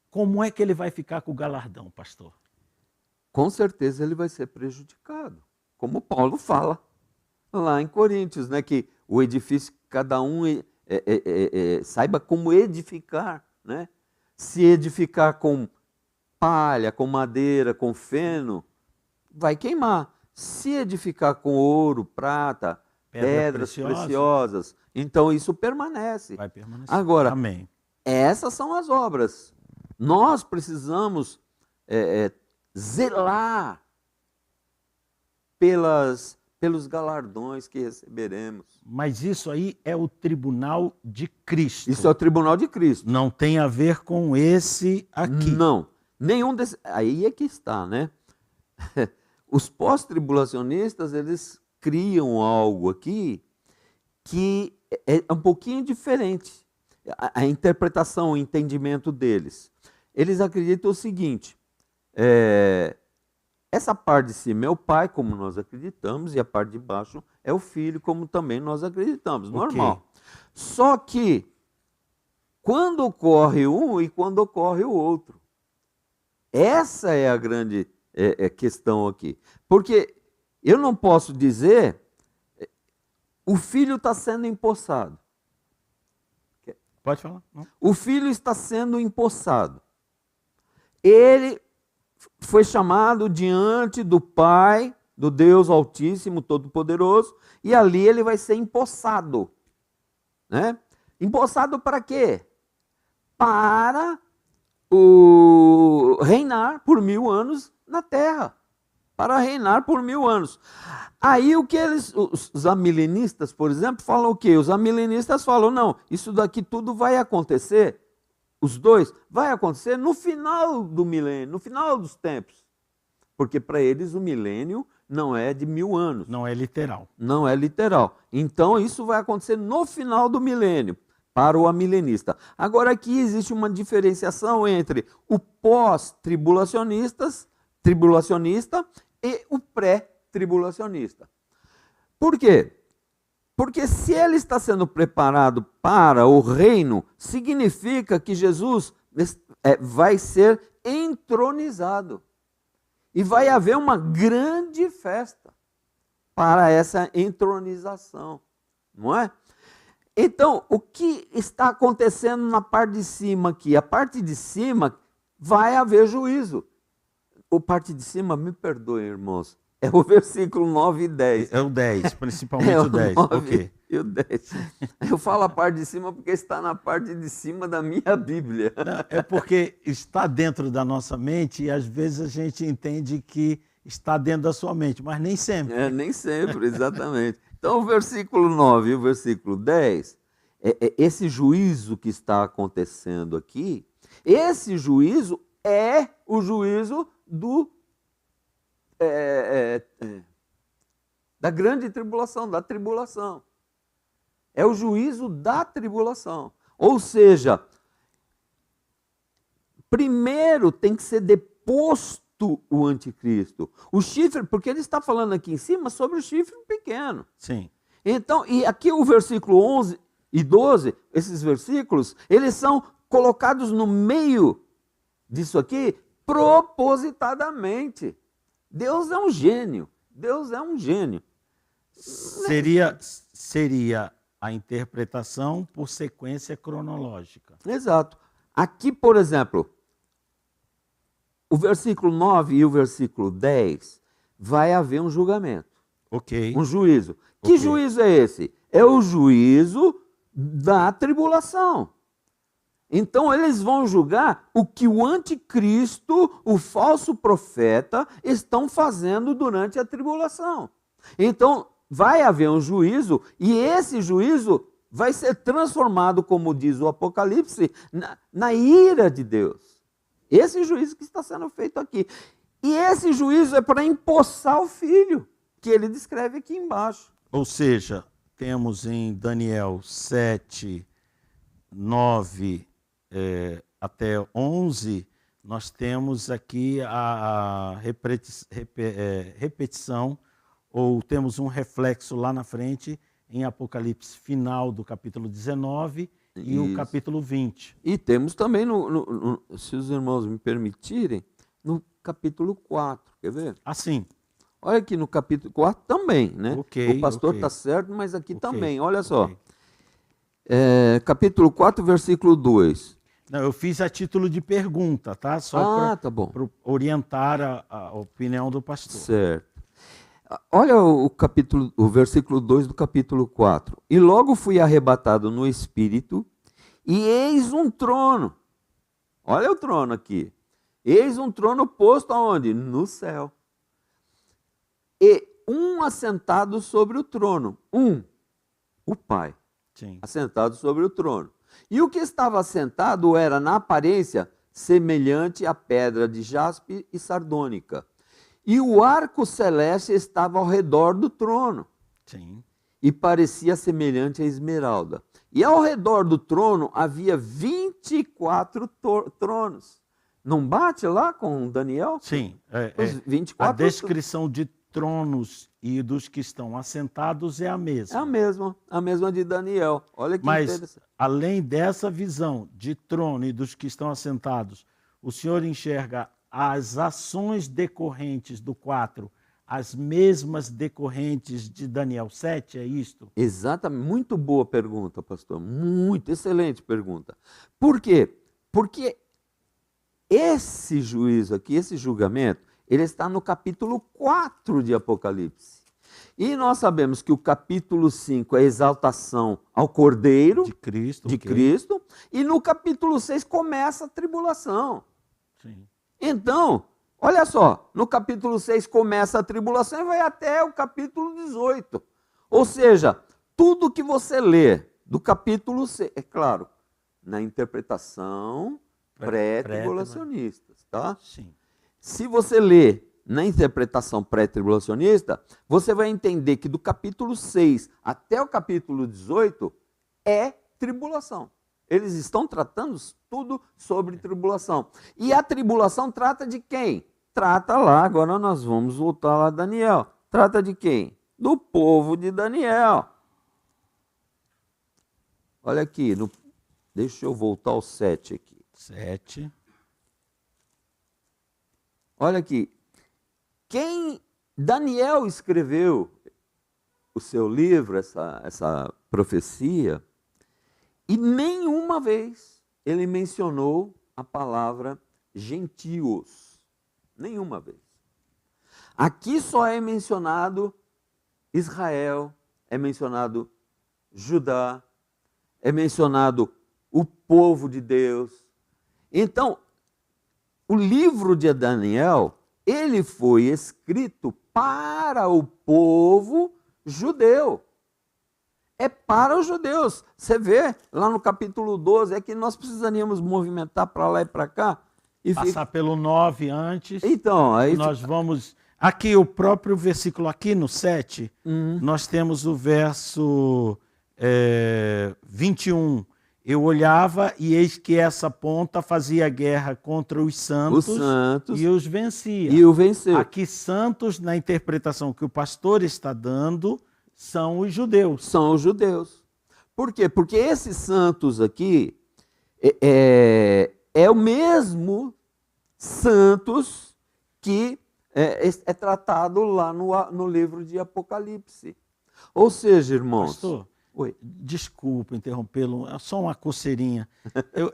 como é que ele vai ficar com o galardão, pastor? Com certeza ele vai ser prejudicado, como Paulo fala lá em Coríntios, né, que o edifício, cada um saiba como edificar, né? Se edificar com palha, com madeira, com feno, vai queimar. Se edificar com ouro, prata, pedras preciosas, então isso permanece. Vai permanecer. Agora, amém. Essas são as obras. Nós precisamos zelar pelos galardões que receberemos. Mas isso aí é o tribunal de Cristo. Isso é o tribunal de Cristo. Não tem a ver com esse aqui. Não. Nenhum desses. Aí é que está, né? Os pós-tribulacionistas, eles criam algo aqui que é um pouquinho diferente. A interpretação, o entendimento deles. Eles acreditam o seguinte, essa parte de cima é o pai, como nós acreditamos, e a parte de baixo é o filho, como também nós acreditamos, normal. Okay. Só que, quando ocorre um e quando ocorre o outro, essa é a grande questão aqui. Porque eu não posso dizer, o filho está sendo empossado. Pode falar. Não. O filho está sendo empossado. Ele foi chamado diante do Pai, do Deus Altíssimo, Todo-Poderoso, e ali ele vai ser empossado. Né? Empossado para quê? Para reinar por 1000 anos na terra. Para reinar por 1000 anos. Aí o que os amilenistas, por exemplo, falam o quê? Os amilenistas falam, não, isso daqui tudo vai acontecer, os dois, vai acontecer no final do milênio, no final dos tempos. Porque para eles o milênio não é de 1000 anos. Não é literal. Não é literal. Então isso vai acontecer no final do milênio, para o amilenista. Agora aqui existe uma diferenciação entre o pós-tribulacionista e o pré-tribulacionista. Por quê? Porque se ele está sendo preparado para o reino, significa que Jesus vai ser entronizado. E vai haver uma grande festa para essa entronização, não é? Então, o que está acontecendo na parte de cima aqui? A parte de cima vai haver juízo. A parte de cima, me perdoem, irmãos, é o versículo 9 e 10. É o 10, principalmente o 10. 9 okay. E o 10. Eu falo a parte de cima porque está na parte de cima da minha Bíblia. Não, é porque está dentro da nossa mente e às vezes a gente entende que está dentro da sua mente, mas nem sempre. Nem sempre, exatamente. Então o versículo 9 e o versículo 10, esse juízo que está acontecendo aqui, esse juízo é o juízo da grande tribulação, da tribulação. É o juízo da tribulação. Ou seja, primeiro tem que ser deposto Cristo o anticristo. O chifre, porque ele está falando aqui em cima sobre o chifre pequeno. Sim. Então, e aqui o versículo 11 e 12, esses versículos, eles são colocados no meio disso aqui propositadamente. Deus é um gênio. Deus é um gênio. Seria a interpretação por sequência cronológica. Exato. Aqui, por exemplo, o versículo 9 e o versículo 10, vai haver um julgamento. Ok. Um juízo. Que Ok. juízo é esse? É o juízo da tribulação. Então eles vão julgar o que o anticristo, o falso profeta, estão fazendo durante a tribulação. Então vai haver um juízo e esse juízo vai ser transformado, como diz o Apocalipse, na ira de Deus. Esse juízo que está sendo feito aqui. E esse juízo é para empossar o filho, que ele descreve aqui embaixo. Ou seja, temos em Daniel 7, 9 até 11, nós temos aqui a repetição, ou temos um reflexo lá na frente, em Apocalipse final do capítulo 19 e o capítulo 20. E temos também, se os irmãos me permitirem, no capítulo 4, quer ver? Assim. Olha aqui no capítulo 4 também, né? Ok, o pastor ok. está certo, mas aqui Ok, também, olha só. ok. Capítulo 4, versículo 2. Não, eu fiz a título de pergunta, tá? Só Tá bom. para orientar a opinião do pastor. Certo. Olha o versículo 2 do capítulo 4. E logo fui arrebatado no espírito, e eis um trono. Olha o trono aqui. Eis um trono posto aonde? No céu. E um assentado sobre o trono. O Pai. Sim. Assentado sobre o trono. E o que estava assentado era, na aparência, semelhante à pedra de jaspe e sardônica. E o arco celeste estava ao redor do trono. Sim. E parecia semelhante à esmeralda. E ao redor do trono havia 24 tronos. Não bate lá com Daniel? Sim. Os 24 A descrição de tronos e dos que estão assentados é a mesma. É a mesma de Daniel. Olha que Mas, interessante. além dessa visão de trono e dos que estão assentados, o senhor enxerga as ações decorrentes do 4, as mesmas decorrentes de Daniel 7, é isto? Exatamente, muito boa pergunta, pastor, muito excelente pergunta. Por quê? Porque esse juízo aqui, esse julgamento, ele está no capítulo 4 de Apocalipse. E nós sabemos que o capítulo 5 é a exaltação ao Cordeiro De Cristo. de ok. Cristo, e no capítulo 6 começa a tribulação. Sim. Então, olha só, no capítulo 6 começa a tribulação e vai até o capítulo 18. Ou seja, tudo que você lê do capítulo 6, é claro, na interpretação pré-tribulacionista, tá? Sim. Se você lê na interpretação pré-tribulacionista, você vai entender que do capítulo 6 até o capítulo 18 é tribulação. Eles estão tratando tudo sobre tribulação. E a tribulação trata de quem? Trata lá, agora nós vamos voltar lá a Daniel. Trata de quem? Do povo de Daniel. Olha aqui, deixa eu voltar ao 7 aqui. 7. Olha aqui. Quem Daniel escreveu o seu livro, essa profecia, e nenhuma vez ele mencionou a palavra gentios. Nenhuma vez. Aqui só é mencionado Israel, é mencionado Judá, é mencionado o povo de Deus. Então, o livro de Daniel, ele foi escrito para o povo judeu. É para os judeus. Você vê lá no capítulo 12, é que nós precisaríamos movimentar para lá e para cá. E Passar pelo 9 antes. Então, aí nós vamos... Aqui, o próprio versículo aqui no 7, nós temos o verso 21. Eu olhava e eis que essa ponta fazia guerra contra os santos e os vencia. E o venceu. Aqui, santos, na interpretação que o pastor está dando, são os judeus. São os judeus. Por quê? Porque esses santos aqui é o mesmo santos que é tratado lá no livro de Apocalipse. Ou seja, irmãos... Pastor, oi. Desculpa interrompê-lo, é só uma coceirinha.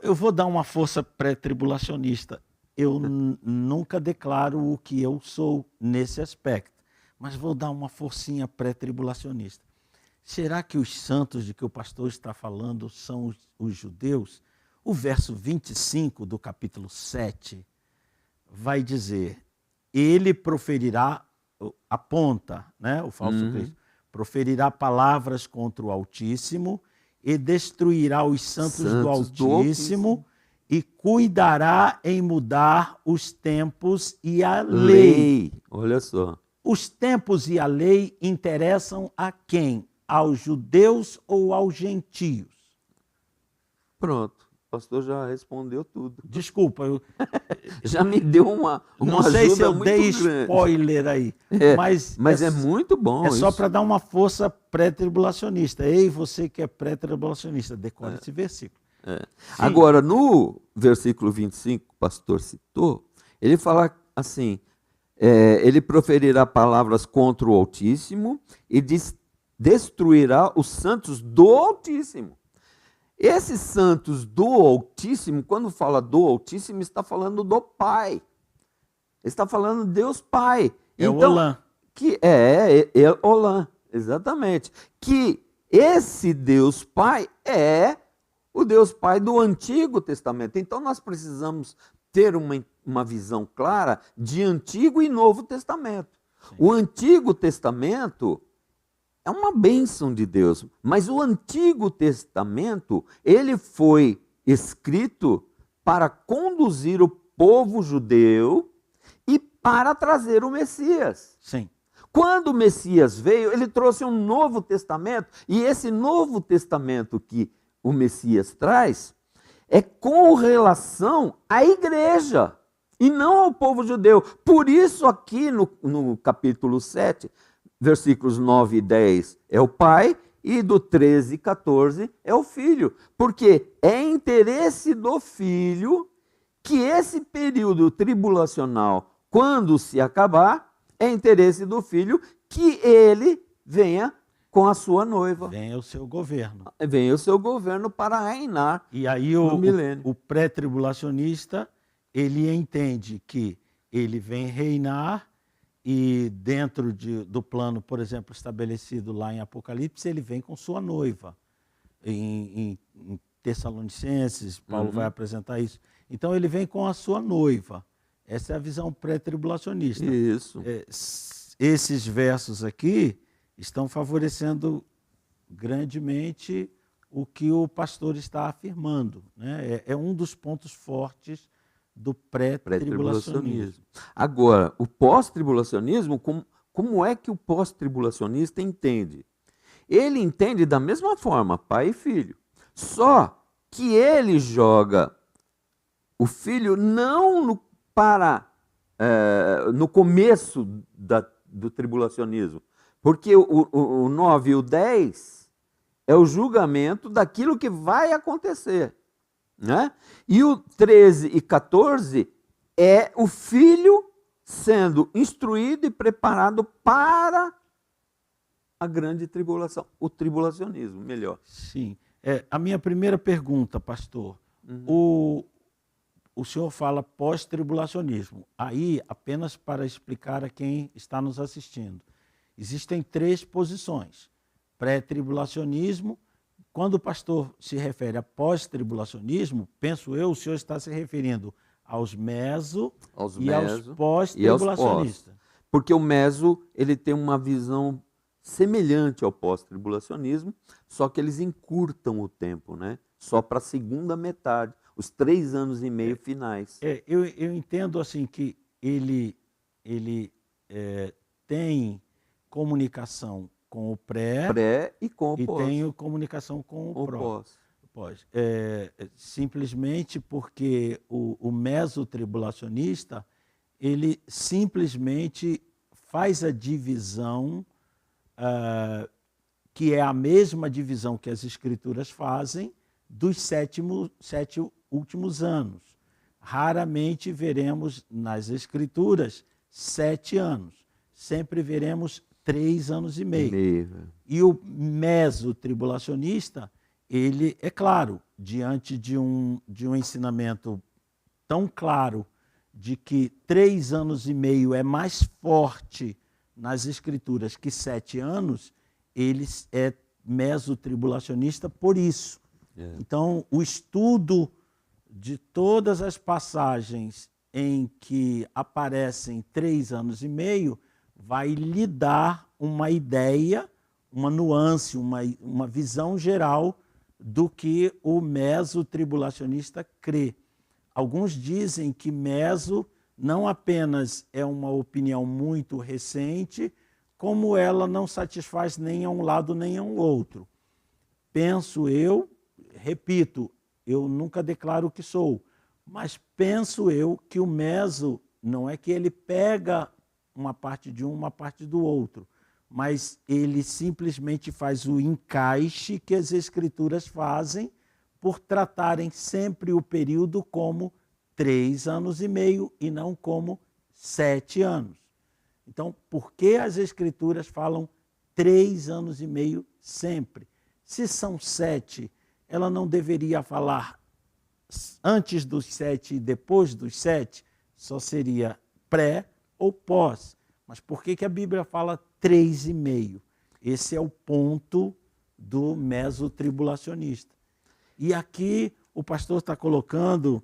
Eu vou dar uma força pré-tribulacionista. Eu nunca declaro o que eu sou nesse aspecto, mas vou dar uma forcinha pré-tribulacionista. Será que os santos de que o pastor está falando são os judeus? O verso 25 do capítulo 7 vai dizer, ele proferirá, aponta, né, o falso Cristo, proferirá palavras contra o Altíssimo e destruirá os santos do Altíssimo e cuidará em mudar os tempos e a lei. Olha só. Os tempos e a lei interessam a quem? Aos judeus ou aos gentios? Pronto, o pastor já respondeu tudo. Desculpa, eu Já me deu uma não sei se eu muito dei grande. spoiler aí, Mas é muito bom. É só isso. para dar uma força pré-tribulacionista. Ei, você que é pré-tribulacionista, decore esse versículo. Agora, no versículo 25, que o pastor citou, ele fala assim, ele proferirá palavras contra o Altíssimo e destruirá os santos do Altíssimo. Esses santos do Altíssimo, quando fala do Altíssimo, está falando do Pai. Está falando de Deus Pai. É o Olã. Que Olã, exatamente. Que esse Deus Pai é o Deus Pai do Antigo Testamento. Então nós precisamos ter uma visão clara de Antigo e Novo Testamento. Sim. O Antigo Testamento é uma bênção de Deus, mas o Antigo Testamento, ele foi escrito para conduzir o povo judeu e para trazer o Messias. Sim. Quando o Messias veio, ele trouxe um Novo Testamento, e esse Novo Testamento que o Messias traz é com relação à igreja e não ao povo judeu. Por isso aqui no capítulo 7, versículos 9 e 10 é o Pai, e do 13 e 14 é o Filho. Porque é interesse do Filho que esse período tribulacional, quando se acabar, é interesse do Filho que ele venha com a sua noiva. Venha o seu governo. Venha o seu governo para reinar. E aí o pré-tribulacionista, ele entende que ele vem reinar e dentro do plano, por exemplo, estabelecido lá em Apocalipse, ele vem com sua noiva. Em Tessalonicenses, Paulo vai apresentar isso. Então ele vem com a sua noiva. Essa é a visão pré-tribulacionista. Isso. Esses versos aqui estão favorecendo grandemente o que o pastor está afirmando, né? É um dos pontos fortes do pré-tribulacionismo. Agora, o pós-tribulacionismo, como é que o pós-tribulacionista entende? Ele entende da mesma forma, pai e filho. Só que ele joga o filho não no começo do tribulacionismo, porque o 9 e o 10 é o julgamento daquilo que vai acontecer. Né? E o 13 e 14 é o filho sendo instruído e preparado para a grande tribulação, o tribulacionismo, melhor. Sim. A minha primeira pergunta, pastor, o senhor fala pós-tribulacionismo. Aí, apenas para explicar a quem está nos assistindo, existem 3 posições. Pré-tribulacionismo. Quando o pastor se refere a pós-tribulacionismo, penso eu, o senhor está se referindo aos aos pós-tribulacionistas. Porque o meso, ele tem uma visão semelhante ao pós-tribulacionismo, só que eles encurtam o tempo, né? Só para a segunda metade, os 3 anos e meio finais. Eu entendo assim que ele tem comunicação com o pré e com o e pós. tem comunicação com o pós. Pode. Simplesmente porque o mesotribulacionista, ele simplesmente faz a divisão, que é a mesma divisão que as Escrituras fazem, dos 7 últimos anos. Raramente veremos nas Escrituras 7 anos. Sempre veremos 3 anos e meio. E o mesotribulacionista, ele, é claro, diante de um ensinamento tão claro de que 3 anos e meio é mais forte nas Escrituras que 7 anos, ele é mesotribulacionista por isso. Então, o estudo de todas as passagens em que aparecem 3 anos e meio vai lhe dar uma ideia, uma nuance, uma visão geral do que o mesotribulacionista crê. Alguns dizem que meso não apenas é uma opinião muito recente, como ela não satisfaz nem a um lado nem a um outro. Penso eu, repito, eu nunca declaro que sou, mas penso eu que o meso não é que ele pega uma parte de um, uma parte do outro, mas ele simplesmente faz o encaixe que as Escrituras fazem por tratarem sempre o período como 3 anos e meio e não como 7 anos. Então, por que as Escrituras falam 3 anos e meio sempre? Se são 7, ela não deveria falar antes dos 7 e depois dos 7? Só seria pré ou pós. Mas por que a Bíblia fala 3,5? Esse é o ponto do mesotribulacionista. E aqui o pastor está colocando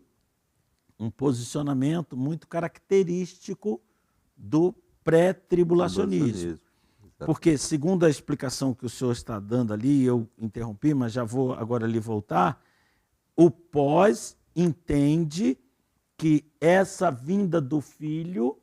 um posicionamento muito característico do pré-tribulacionismo. Porque, segundo a explicação que o senhor está dando ali, eu interrompi, mas já vou agora lhe voltar, o pós entende que essa vinda do filho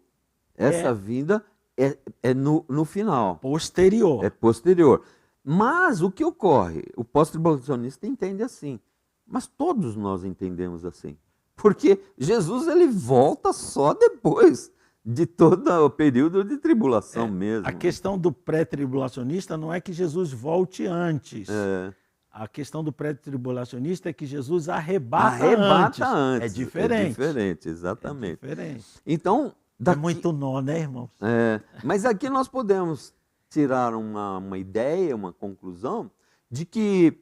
vinda é no final. Posterior. É posterior. Mas o que ocorre? O pós-tribulacionista entende assim. Mas todos nós entendemos assim. Porque Jesus ele volta só depois de todo o período de tribulação mesmo. A questão do pré-tribulacionista não é que Jesus volte antes. A questão do pré-tribulacionista é que Jesus arrebata antes. É diferente. É diferente, exatamente. É diferente. Então, é muito nó, né, irmãos? Mas aqui nós podemos tirar uma ideia, uma conclusão de que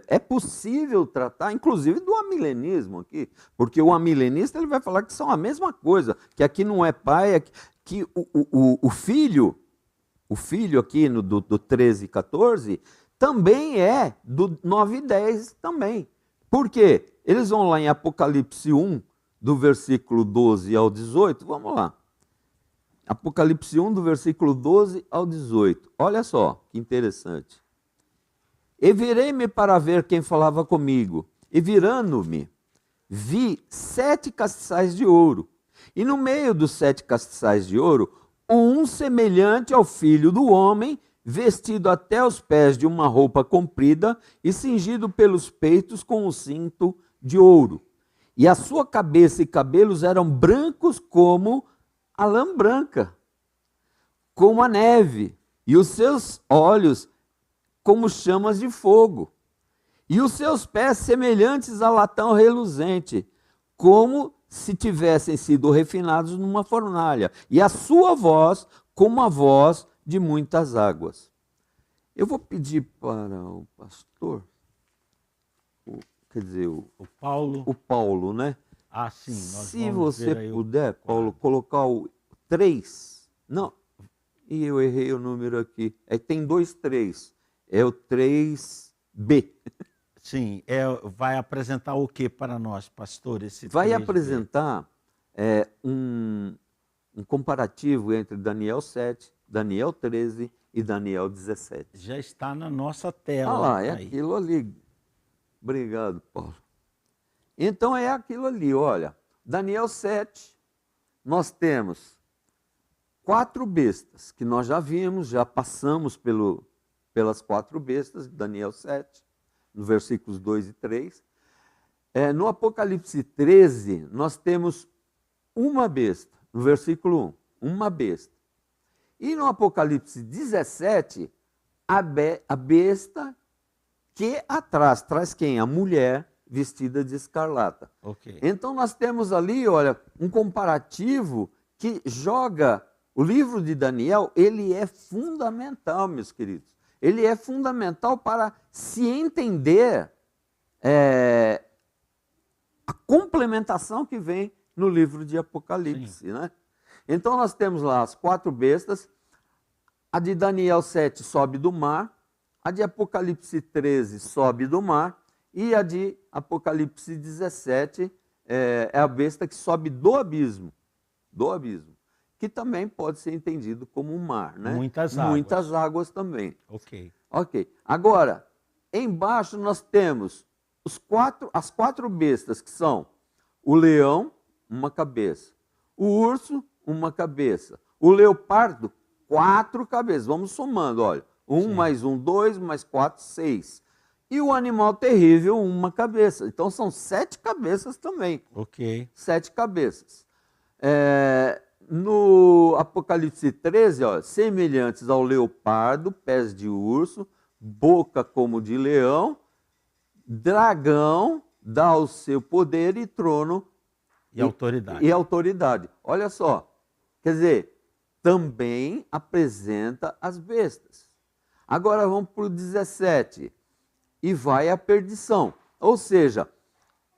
é possível tratar, inclusive, do amilenismo aqui, porque o amilenista ele vai falar que são a mesma coisa, que aqui não é pai, que o filho aqui do 13 e 14 também é do 9 e 10 também. Por quê? Eles vão lá em Apocalipse 1, do versículo 12 ao 18, vamos lá. Apocalipse 1, do versículo 12 ao 18. Olha só, que interessante. E virei-me para ver quem falava comigo, e virando-me, vi 7 castiçais de ouro, e no meio dos 7 castiçais de ouro, um semelhante ao filho do homem, vestido até os pés de uma roupa comprida e cingido pelos peitos com um cinto de ouro. E a sua cabeça e cabelos eram brancos como a lã branca, como a neve, e os seus olhos como chamas de fogo, e os seus pés semelhantes a latão reluzente, como se tivessem sido refinados numa fornalha, e a sua voz como a voz de muitas águas. Eu vou pedir para o pastor, o Paulo, né? Ah, sim. Se você puder, Paulo, colocar o 3. Não, e eu errei o número aqui. Tem 2 3. É o 3B. Sim, vai apresentar o que para nós, pastor? Vai apresentar um comparativo entre Daniel 7, Daniel 13 e Daniel 17. Já está na nossa tela. Ah lá, aquilo ali. Obrigado, Paulo. Então é aquilo ali, olha. Daniel 7, nós temos 4 bestas, que nós já vimos, já passamos pelas 4 bestas de Daniel 7. no versículos 2 e 3. No Apocalipse 13, nós temos uma besta, no versículo 1, uma besta. E no Apocalipse 17, a besta que traz quem? A mulher vestida de escarlata. Ok. Então nós temos ali, olha, um comparativo que joga o livro de Daniel, ele é fundamental, meus queridos. Ele é fundamental para se entender a complementação que vem no livro de Apocalipse, né? Então nós temos lá as 4 bestas, a de Daniel 7 sobe do mar, a de Apocalipse 13 sobe do mar, e a de Apocalipse 17 é a besta que sobe do abismo, que também pode ser entendido como um mar, né? Muitas águas. Muitas águas também. Ok. Ok. Agora, embaixo nós temos as 4 bestas, que são o leão, uma cabeça, o urso, uma cabeça, o leopardo, 4 cabeças. Vamos somando, olha. 1 mais 1, 2, mais 4, 6. E o animal terrível, uma cabeça. Então são 7 cabeças também. Ok. 7 cabeças. No Apocalipse 13, ó, semelhantes ao leopardo, pés de urso, boca como de leão, dragão, dá o seu poder e trono E autoridade. e autoridade. Olha só, quer dizer, também apresenta as bestas. Agora vamos para o 17. E vai à perdição. Ou seja,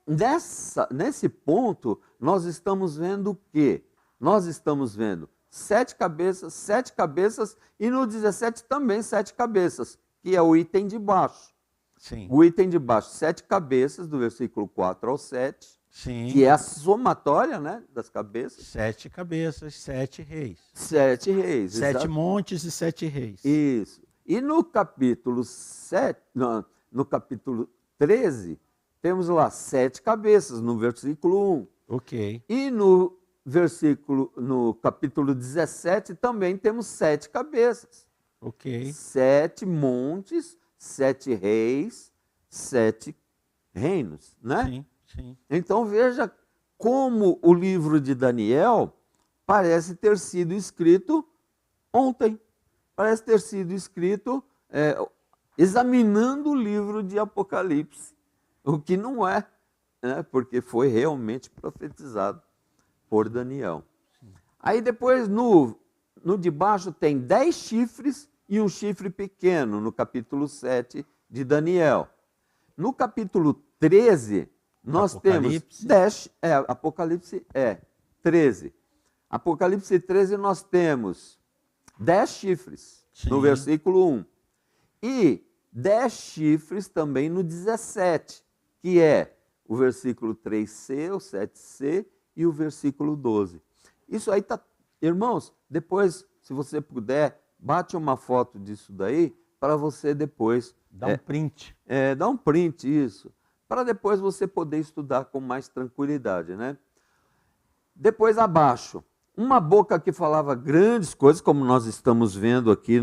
nesse ponto, nós estamos vendo o quê? Nós estamos vendo 7 cabeças, e no 17 também 7 cabeças, que é o item de baixo. Sim. O item de baixo, 7 cabeças, do versículo 4 ao 7, Sim. que é a somatória, né, das cabeças. 7 cabeças, 7 reis. 7 reis. 7 montes e 7 reis. Isso. E no capítulo 7, no capítulo 13, temos lá 7 cabeças, no versículo 1. Ok. E no capítulo 17 também temos 7 cabeças. Ok. 7 montes, 7 reis, 7 reinos, né? Sim, sim. Então veja como o livro de Daniel parece ter sido escrito ontem. Parece ter sido escrito examinando o livro de Apocalipse, o que não é, né? Porque foi realmente profetizado por Daniel. Aí depois no de baixo tem 10 chifres e um chifre pequeno, no capítulo 7 de Daniel. No capítulo 13, nós Apocalipse. temos 10, Apocalipse 13. Apocalipse 13 nós temos 10 chifres, Sim. no versículo 1. E 10 chifres também no 17, que é o versículo 3c, o 7c e o versículo 12. Isso aí tá, irmãos, depois, se você puder, bate uma foto disso daí, para você depois... Dá um print. Dá um print, isso, para depois você poder estudar com mais tranquilidade, né? Depois abaixo, uma boca que falava grandes coisas, como nós estamos vendo aqui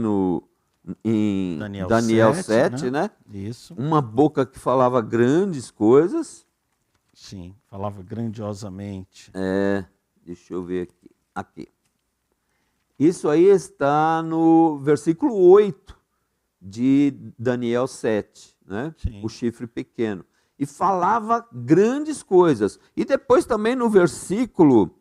em Daniel 7, né? Isso. Uma boca que falava grandes coisas. Sim, falava grandiosamente. Deixa eu ver aqui. Isso aí está no versículo 8 de Daniel 7, né? Sim. O chifre pequeno. E falava grandes coisas. E depois também no versículo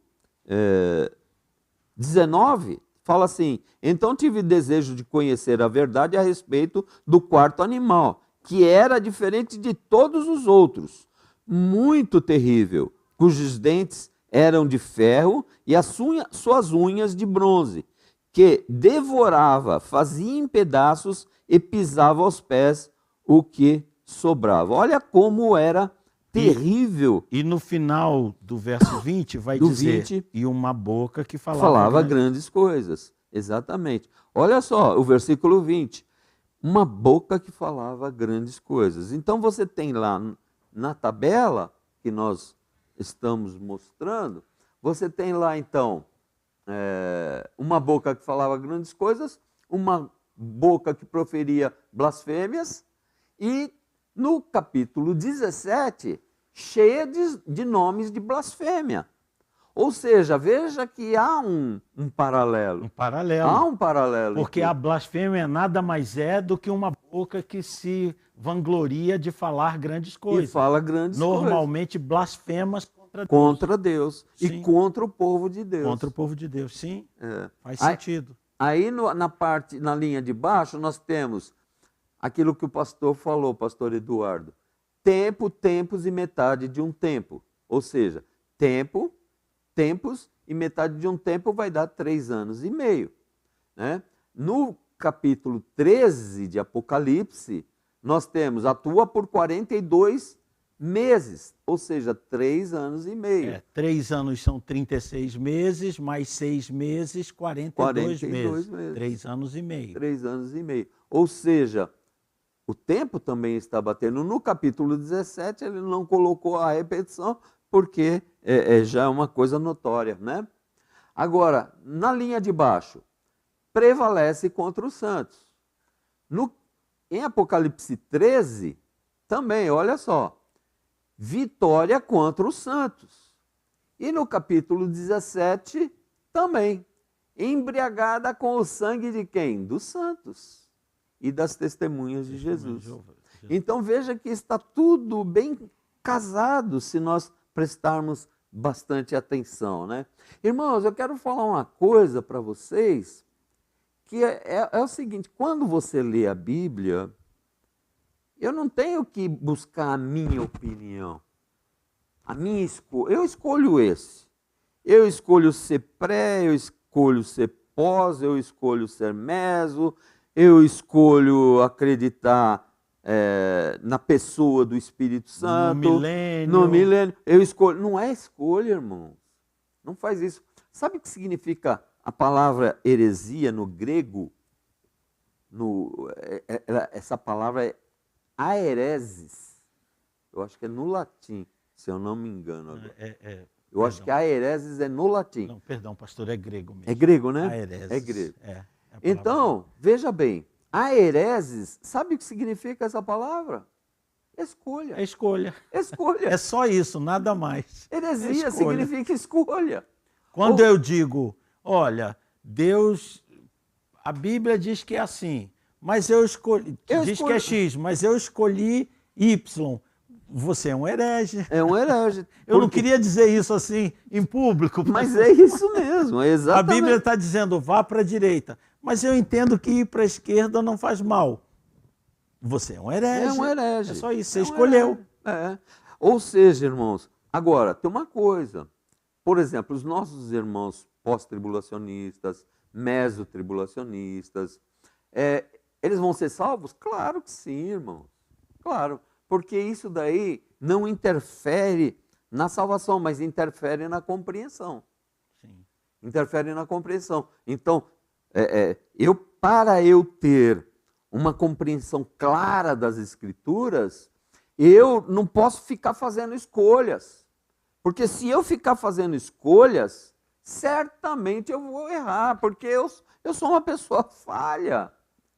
19, fala assim: então tive desejo de conhecer a verdade a respeito do 4º animal, que era diferente de todos os outros, muito terrível, cujos dentes eram de ferro e as suas unhas de bronze, que devorava, fazia em pedaços e pisava aos pés o que sobrava. Olha como era terrível. E no final do verso 20 vai Do dizer, 20, e uma boca que falava grandes coisas. Exatamente. Olha só, o versículo 20. Uma boca que falava grandes coisas. Então você tem lá na tabela que nós estamos mostrando, você tem lá então uma boca que falava grandes coisas, uma boca que proferia blasfêmias e no capítulo 17, cheia de nomes de blasfêmia. Ou seja, veja que há um paralelo. Um paralelo. Há um paralelo. Porque a blasfêmia nada mais é do que uma boca que se vangloria de falar grandes coisas. E fala grandes Normalmente blasfemas coisas. Deus. Contra Deus. Sim. E contra o povo de Deus. Contra o povo de Deus, sim. É. Faz sentido. Aí na linha de baixo nós temos aquilo que o pastor falou, pastor Eduardo. Tempo, tempos e metade de um tempo. Ou seja, tempos e metade de um tempo vai dar 3 anos e meio. Né? No capítulo 13 de Apocalipse, nós temos atua por 42 meses, ou seja, 3 anos e meio. 3 anos são 36 meses, mais 6 meses, 42 meses. 3 anos e meio. 3 anos e meio. Ou seja, o tempo também está batendo. No capítulo 17, ele não colocou a repetição, porque já é uma coisa notória, né? Agora, na linha de baixo, prevalece contra os santos. Em Apocalipse 13, também, olha só, vitória contra os santos. E no capítulo 17, também, embriagada com o sangue de quem? Dos santos e das testemunhas de Jesus. Então veja que está tudo bem casado se nós prestarmos bastante atenção, né? Irmãos, eu quero falar uma coisa para vocês, que é o seguinte: quando você lê a Bíblia, eu não tenho que buscar a minha opinião, eu escolho esse. Eu escolho ser pré, eu escolho ser pós, eu escolho ser meso, eu escolho acreditar na pessoa do Espírito Santo. No milênio. Eu escolho. Não é escolha, irmãos. Não faz isso. Sabe o que significa a palavra heresia no grego? Essa palavra é aereses. Eu acho que é no latim, se eu não me engano agora. Eu acho que aereses é no latim. Não, perdão, pastor, é grego mesmo. É grego, né? Aereses. É grego. Então, veja bem, aereses, sabe o que significa essa palavra? Escolha. É escolha. Escolha. É só isso, nada mais. Heresia significa escolha. Quando eu digo, olha, Deus, a Bíblia diz que é assim, mas eu escolhi, diz que é X, mas eu escolhi Y. Você é um herege. É um herege. Eu não queria dizer isso assim em público. Mas é isso mesmo, é exatamente. A Bíblia está dizendo, vá para a direita. Mas eu entendo que ir para a esquerda não faz mal. Você é um herege. É um herege. É só isso, você escolheu. Ou seja, irmãos, agora, tem uma coisa. Por exemplo, os nossos irmãos pós-tribulacionistas, mesotribulacionistas, eles vão ser salvos? Claro que sim, irmãos. Claro. Porque isso daí não interfere na salvação, mas interfere na compreensão. Sim. Interfere na compreensão. Então, para eu ter uma compreensão clara das Escrituras, eu não posso ficar fazendo escolhas. Porque se eu ficar fazendo escolhas, certamente eu vou errar, porque eu sou uma pessoa falha.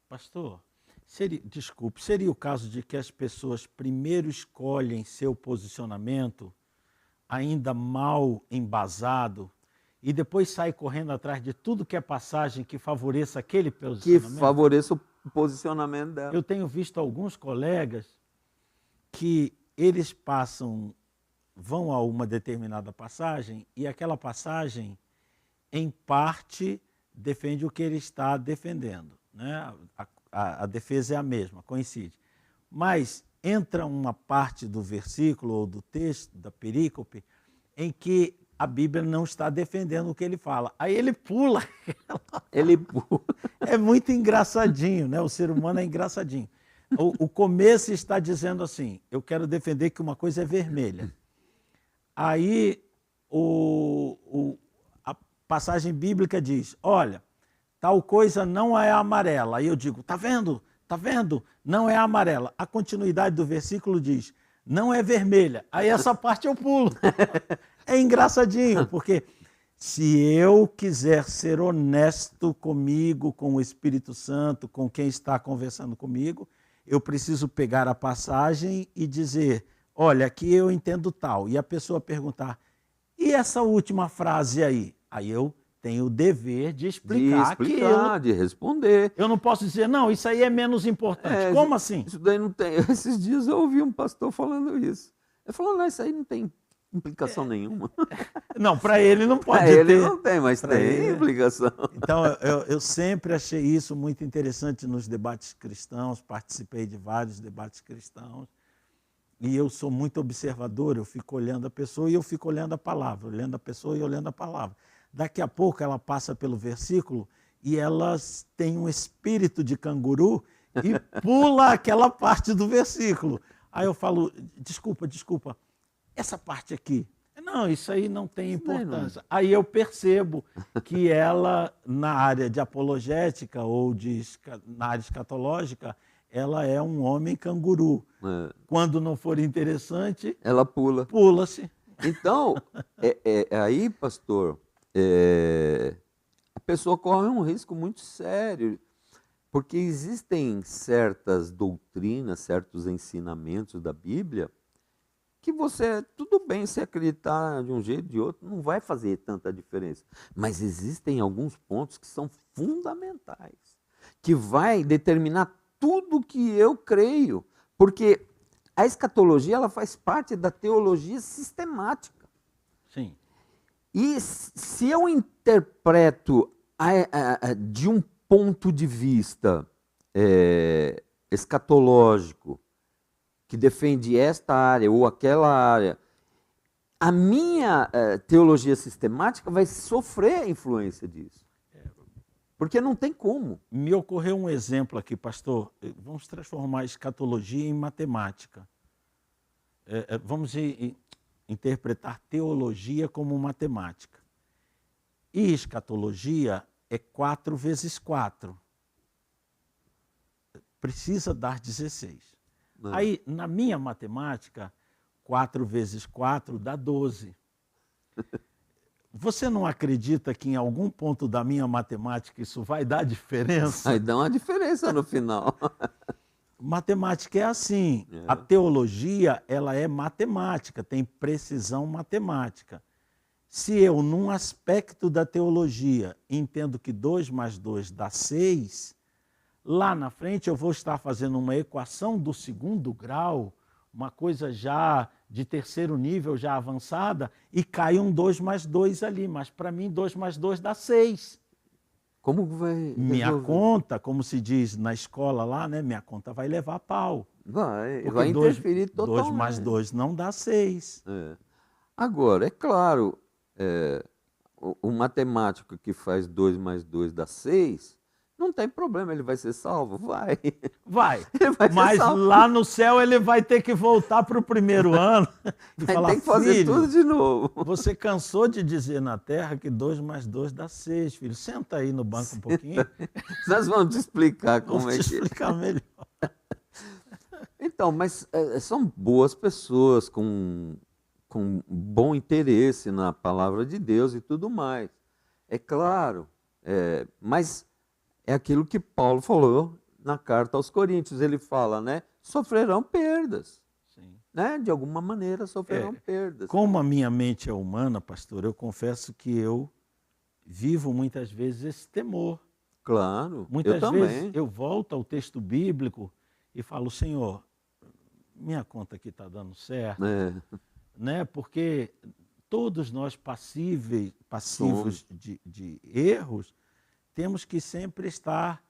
Pastor, seria o caso de que as pessoas primeiro escolhem seu posicionamento, ainda mal embasado, e depois saem correndo atrás de tudo que é passagem que favoreça aquele posicionamento? Que favoreça o posicionamento dela. Eu tenho visto alguns colegas que eles vão a uma determinada passagem e aquela passagem, em parte, defende o que ele está defendendo, né? A defesa é a mesma, coincide. Mas entra uma parte do versículo ou do texto, da perícope, em que a Bíblia não está defendendo o que ele fala. Aí ele pula. Ele pula. É muito engraçadinho, né? O ser humano é engraçadinho. O começo está dizendo assim, eu quero defender que uma coisa é vermelha. Aí a passagem bíblica diz, olha, tal coisa não é amarela. Aí eu digo, tá vendo? Tá vendo? Não é amarela. A continuidade do versículo diz, não é vermelha. Aí essa parte eu pulo. É engraçadinho, porque se eu quiser ser honesto comigo, com o Espírito Santo, com quem está conversando comigo, eu preciso pegar a passagem e dizer, olha, aqui eu entendo tal. E a pessoa perguntar, e essa última frase aí? Aí eu tenho o dever de explicar, de responder. Eu não posso dizer, não, isso aí é menos importante. Como assim? Isso daí não tem. Esses dias eu ouvi um pastor falando isso. Ele falou, não, isso aí não tem implicação nenhuma. Não, para ele não pode ter. Ele não tem, mas tem implicação. Então, eu sempre achei isso muito interessante nos debates cristãos, participei de vários debates cristãos, e eu sou muito observador, eu fico olhando a pessoa e eu fico olhando a palavra, olhando a pessoa e olhando a palavra. Daqui a pouco ela passa pelo versículo e ela tem um espírito de canguru e pula aquela parte do versículo. Aí eu falo, desculpa, essa parte aqui, não, isso aí não tem importância. Aí eu percebo que ela, na área de apologética ou na área escatológica, ela é um homem canguru. Quando não for interessante, ela pula-se. Então, aí, pastor, a pessoa corre um risco muito sério, porque existem certas doutrinas, certos ensinamentos da Bíblia, que tudo bem se acreditar de um jeito ou de outro, não vai fazer tanta diferença. Mas existem alguns pontos que são fundamentais, que vai determinar tudo que eu creio, porque a escatologia ela faz parte da teologia sistemática. Sim. E se eu interpreto de um ponto de vista escatológico, que defende esta área ou aquela área, a minha teologia sistemática vai sofrer a influência disso. Porque não tem como. Me ocorreu um exemplo aqui, pastor. Vamos transformar a escatologia em matemática. Vamos interpretar teologia como matemática. E escatologia é 4 vezes 4. Precisa dar 16. Aí, na minha matemática, 4 vezes 4 dá 12. Você não acredita que em algum ponto da minha matemática isso vai dar diferença? Vai dar uma diferença no final. Matemática é assim. A teologia, ela é matemática, tem precisão matemática. Se eu, num aspecto da teologia, entendo que 2 mais 2 dá 6, lá na frente eu vou estar fazendo uma equação do 2º grau, uma coisa já de 3º nível, já avançada, e cai um 2 mais 2 ali. Mas para mim, 2 mais 2 dá 6. Como vai resolver? Minha conta, como se diz na escola lá, né? Minha conta vai levar a pau. Vai interferir totalmente. 2 mais 2 não dá 6. Agora, é claro, o matemático que faz 2 mais 2 dá 6, não tem problema, ele vai ser salvo? Vai. Mas lá no céu ele vai ter que voltar para o primeiro ano e falar, tem que fazer filho, tudo de novo. Você cansou de dizer na terra que 2 mais 2 dá 6, filho. Senta aí no banco um pouquinho. Nós vamos te explicar como Vamos te explicar melhor. Então, mas são boas pessoas com bom interesse na palavra de Deus e tudo mais. É claro, mas é aquilo que Paulo falou na carta aos Coríntios. Ele fala, né? Sofrerão perdas. Sim. Né? De alguma maneira sofrerão perdas. Como a minha mente é humana, pastor, eu confesso que eu vivo muitas vezes esse temor. Claro, Muitas eu vezes também. eu volto ao texto bíblico e falo, Senhor, minha conta aqui está dando certo. Né? Porque todos nós passivos de erros, temos que sempre estar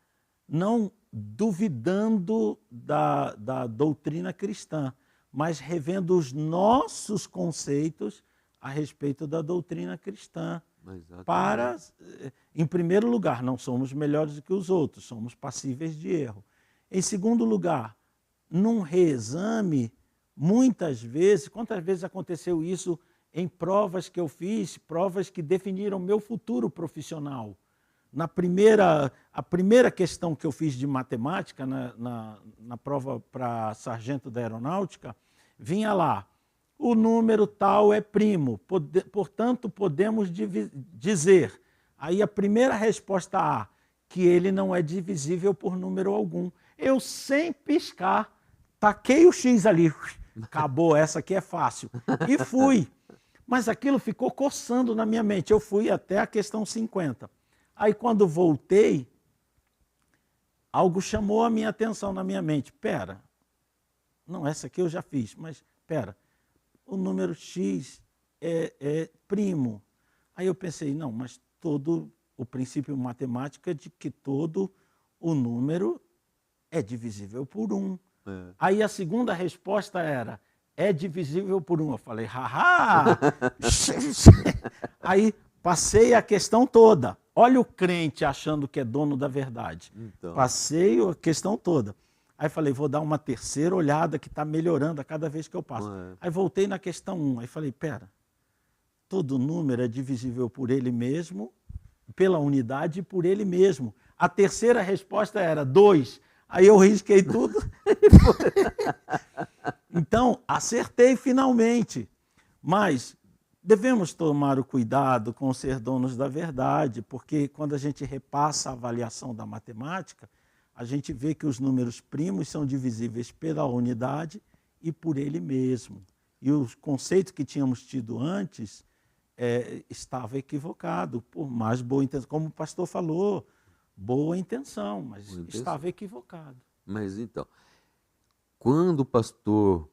não duvidando da doutrina cristã, mas revendo os nossos conceitos a respeito da doutrina cristã. Para, em primeiro lugar, não somos melhores do que os outros, somos passíveis de erro. Em segundo lugar, num reexame, muitas vezes, quantas vezes aconteceu isso em provas que eu fiz, provas que definiram meu futuro profissional. A primeira questão que eu fiz de matemática, na prova para sargento da aeronáutica, vinha lá, o número tal é primo, portanto podemos dizer, aí a primeira resposta A, que ele não é divisível por número algum. Eu, sem piscar, taquei o X ali. Acabou, essa aqui é fácil. E fui. Mas aquilo ficou coçando na minha mente. Eu fui até a questão 50. Aí, quando voltei, algo chamou a minha atenção na minha mente. Pera, não, essa aqui eu já fiz, mas pera, o número X é primo. Aí eu pensei, não, mas o princípio matemático é de que todo o número é divisível por 1. Aí a segunda resposta era, é divisível por 1. Eu falei, haha! Aí passei a questão toda. Olha o crente achando que é dono da verdade. Então. Passei a questão toda. Aí falei, vou dar uma terceira olhada que está melhorando a cada vez que eu passo. Aí voltei na questão 1. Aí falei, pera, todo número é divisível por ele mesmo, pela unidade e por ele mesmo. A terceira resposta era 2. Aí eu risquei tudo. Então, acertei finalmente. Mas devemos tomar o cuidado com ser donos da verdade, porque quando a gente repassa a avaliação da matemática, a gente vê que os números primos são divisíveis pela unidade e por ele mesmo. E o conceito que tínhamos tido antes estava equivocado, por mais boa intenção. Como o pastor falou, boa intenção, mas estava equivocado. Mas então, quando o pastor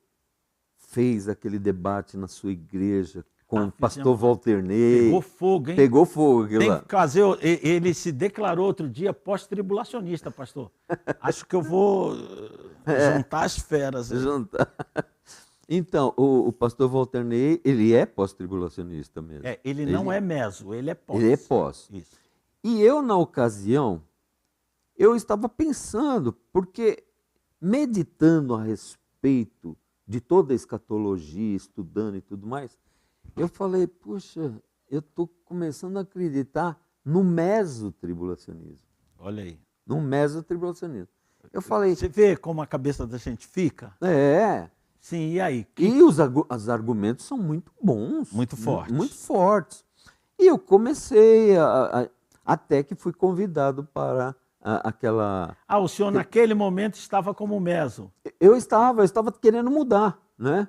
fez aquele debate na sua igreja com o pastor Walter Ney... Pegou fogo, hein? Pegou fogo. Tem que fazer, ele se declarou outro dia pós-tribulacionista, pastor. Acho que eu vou juntar as feras. Juntar. Então, o pastor Walter Ney, ele é pós-tribulacionista mesmo. Ele não é meso, ele é pós. Ele é pós. Isso. E eu, na ocasião, eu estava pensando, porque meditando a respeito de toda a escatologia, estudando e tudo mais, eu falei, puxa, eu estou começando a acreditar no mesotribulacionismo. Olha aí. No mesotribulacionismo. Eu falei... Você vê como a cabeça da gente fica? É. Sim, e aí? E os argumentos são muito bons. Muito fortes. Muito fortes. E eu comecei, até que fui convidado para aquela... O senhor naquele momento estava como meso. Eu estava querendo mudar, né?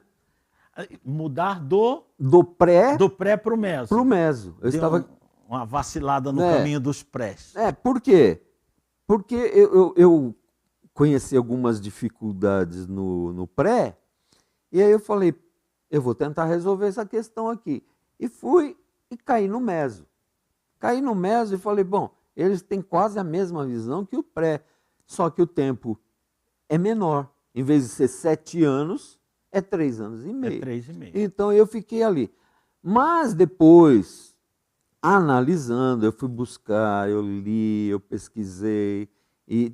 Mudar do pré para o meso. Para o meso. Eu estava uma vacilada no caminho dos prés. Por quê? Porque eu conheci algumas dificuldades no pré, e aí eu falei, eu vou tentar resolver essa questão aqui. E fui e caí no meso. Caí no meso e falei, bom, eles têm quase a mesma visão que o pré, só que o tempo é menor. Em vez de ser 7 anos, é 3 anos e meio. É 3,5. Então eu fiquei ali. Mas depois, analisando, eu fui buscar, eu li, eu pesquisei e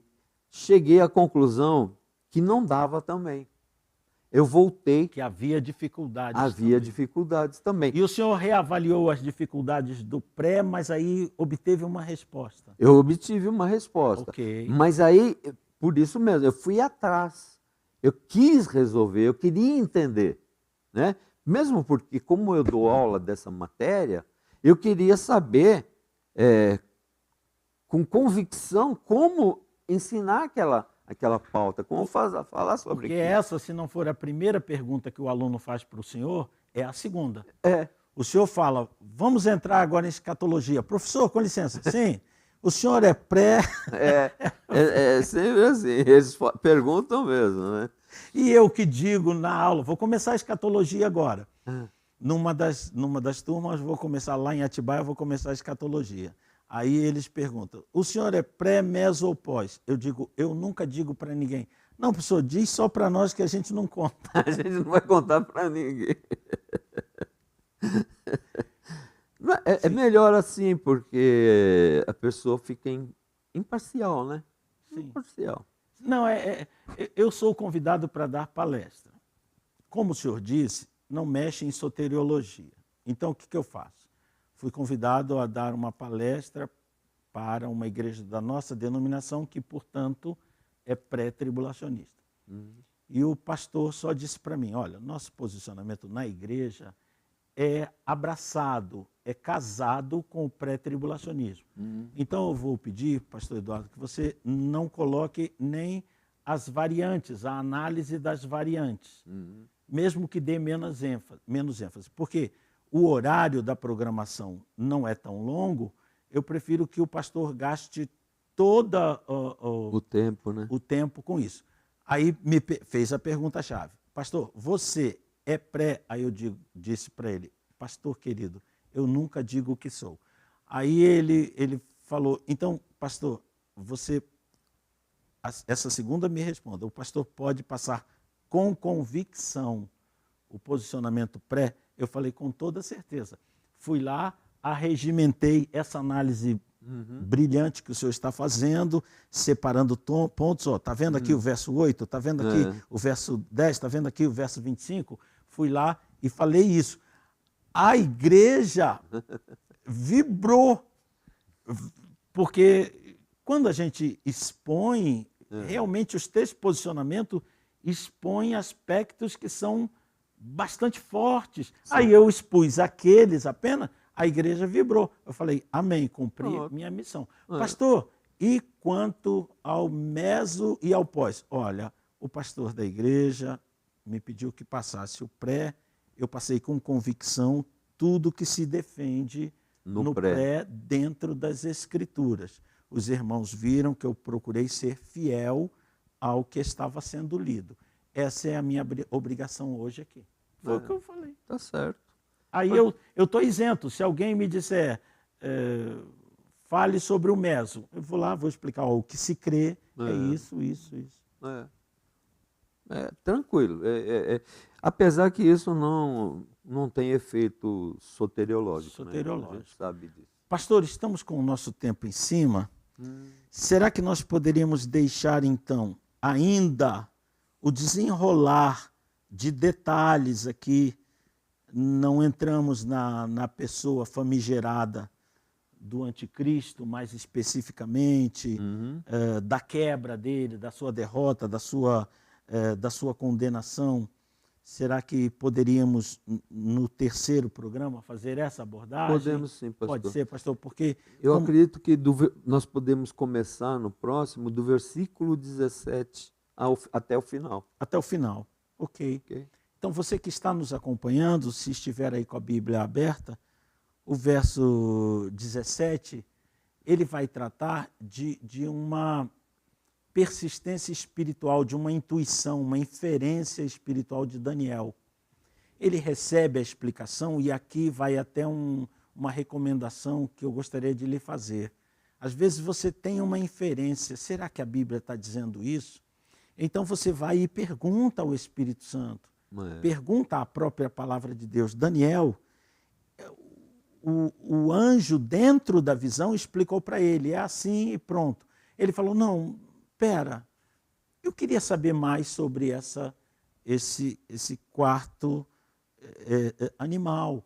cheguei à conclusão que não dava também. Eu voltei. Que havia dificuldades. Havia dificuldades também. E o senhor reavaliou as dificuldades do pré, mas aí obteve uma resposta. Eu obtive uma resposta. Ok. Mas aí, por isso mesmo, eu fui atrás. Eu quis resolver, eu queria entender, né? Mesmo porque, como eu dou aula dessa matéria, eu queria saber, com convicção, como ensinar aquela pauta, como falar sobre Porque aquilo. essa, se não for a primeira pergunta que o aluno faz para o senhor, é a segunda. É. O senhor fala, vamos entrar agora em escatologia. Professor, com licença, sim, o senhor é pré... É sempre assim, eles perguntam mesmo, né? E eu que digo na aula, vou começar a escatologia agora. Numa das turmas, vou começar lá em Atibaia, vou começar a escatologia. Aí eles perguntam, o senhor é pré, meso ou pós? Eu digo, eu nunca digo para ninguém. Não, professor, diz só para nós que a gente não conta. A gente não vai contar para ninguém. É melhor assim, porque a pessoa fica imparcial, né? Sim. Imparcial. Não, eu sou convidado para dar palestra. Como o senhor disse, não mexe em soteriologia. Então, o que eu faço? Fui convidado a dar uma palestra para uma igreja da nossa denominação, que, portanto, é pré-tribulacionista. E o pastor só disse para mim, olha, nosso posicionamento na igreja é abraçado, é casado com o pré-tribulacionismo. Então eu vou pedir, pastor Eduardo, que você não coloque nem as variantes, a análise das variantes, mesmo que dê menos ênfase. Porque o horário da programação não é tão longo, eu prefiro que o pastor gaste todo O tempo, né? o tempo com isso. Aí fez a pergunta-chave. Pastor, você é pré? Aí eu disse para ele, pastor querido, eu nunca digo o que sou. Aí ele falou, então, pastor, você... Essa segunda me responda, o pastor pode passar com convicção o posicionamento pré? Eu falei com toda certeza. Fui lá, arregimentei essa análise brilhante que o senhor está fazendo, separando pontos. Está vendo aqui o verso 8? Está vendo aqui o verso 10? Está vendo aqui o verso 25? Fui lá e falei isso. A igreja vibrou, porque quando a gente expõe, realmente os textos de posicionamento expõem aspectos que são bastante fortes. Sim. Aí eu expus aqueles apenas, a igreja vibrou. Eu falei, amém, cumpri minha missão. Pastor, e quanto ao meso e ao pós? Olha, o pastor da igreja me pediu que passasse o pré, eu passei com convicção tudo que se defende no pré dentro das Escrituras. Os irmãos viram que eu procurei ser fiel ao que estava sendo lido. Essa é a minha obrigação hoje aqui. Foi o que eu falei. Tá certo. Aí eu estou isento. Se alguém me disser, fale sobre o meso, eu vou lá, vou explicar, o que se crê é isso. Tranquilo. Apesar que isso não tem efeito soteriológico. Né? A gente sabe disso. Pastor, estamos com o nosso tempo em cima. Será que nós poderíamos deixar, então, ainda o desenrolar de detalhes aqui? Não entramos na pessoa famigerada do anticristo, mais especificamente, da quebra dele, da sua derrota, da sua condenação. Será que poderíamos, no terceiro programa, fazer essa abordagem? Podemos sim, pastor. Pode ser, pastor, porque... Eu acredito que nós podemos começar no próximo, do versículo 17 até o final. Até o final, ok. Então, você que está nos acompanhando, se estiver aí com a Bíblia aberta, o verso 17, ele vai tratar de uma persistência espiritual, de uma intuição, uma inferência espiritual de Daniel. Ele recebe a explicação e aqui vai até uma recomendação que eu gostaria de lhe fazer. Às vezes você tem uma inferência, será que a Bíblia está dizendo isso? Então você vai e pergunta ao Espírito Santo, pergunta à própria palavra de Deus. Daniel, o anjo dentro da visão explicou para ele, é assim e pronto. Ele falou, não, espera, eu queria saber mais sobre esse quarto animal.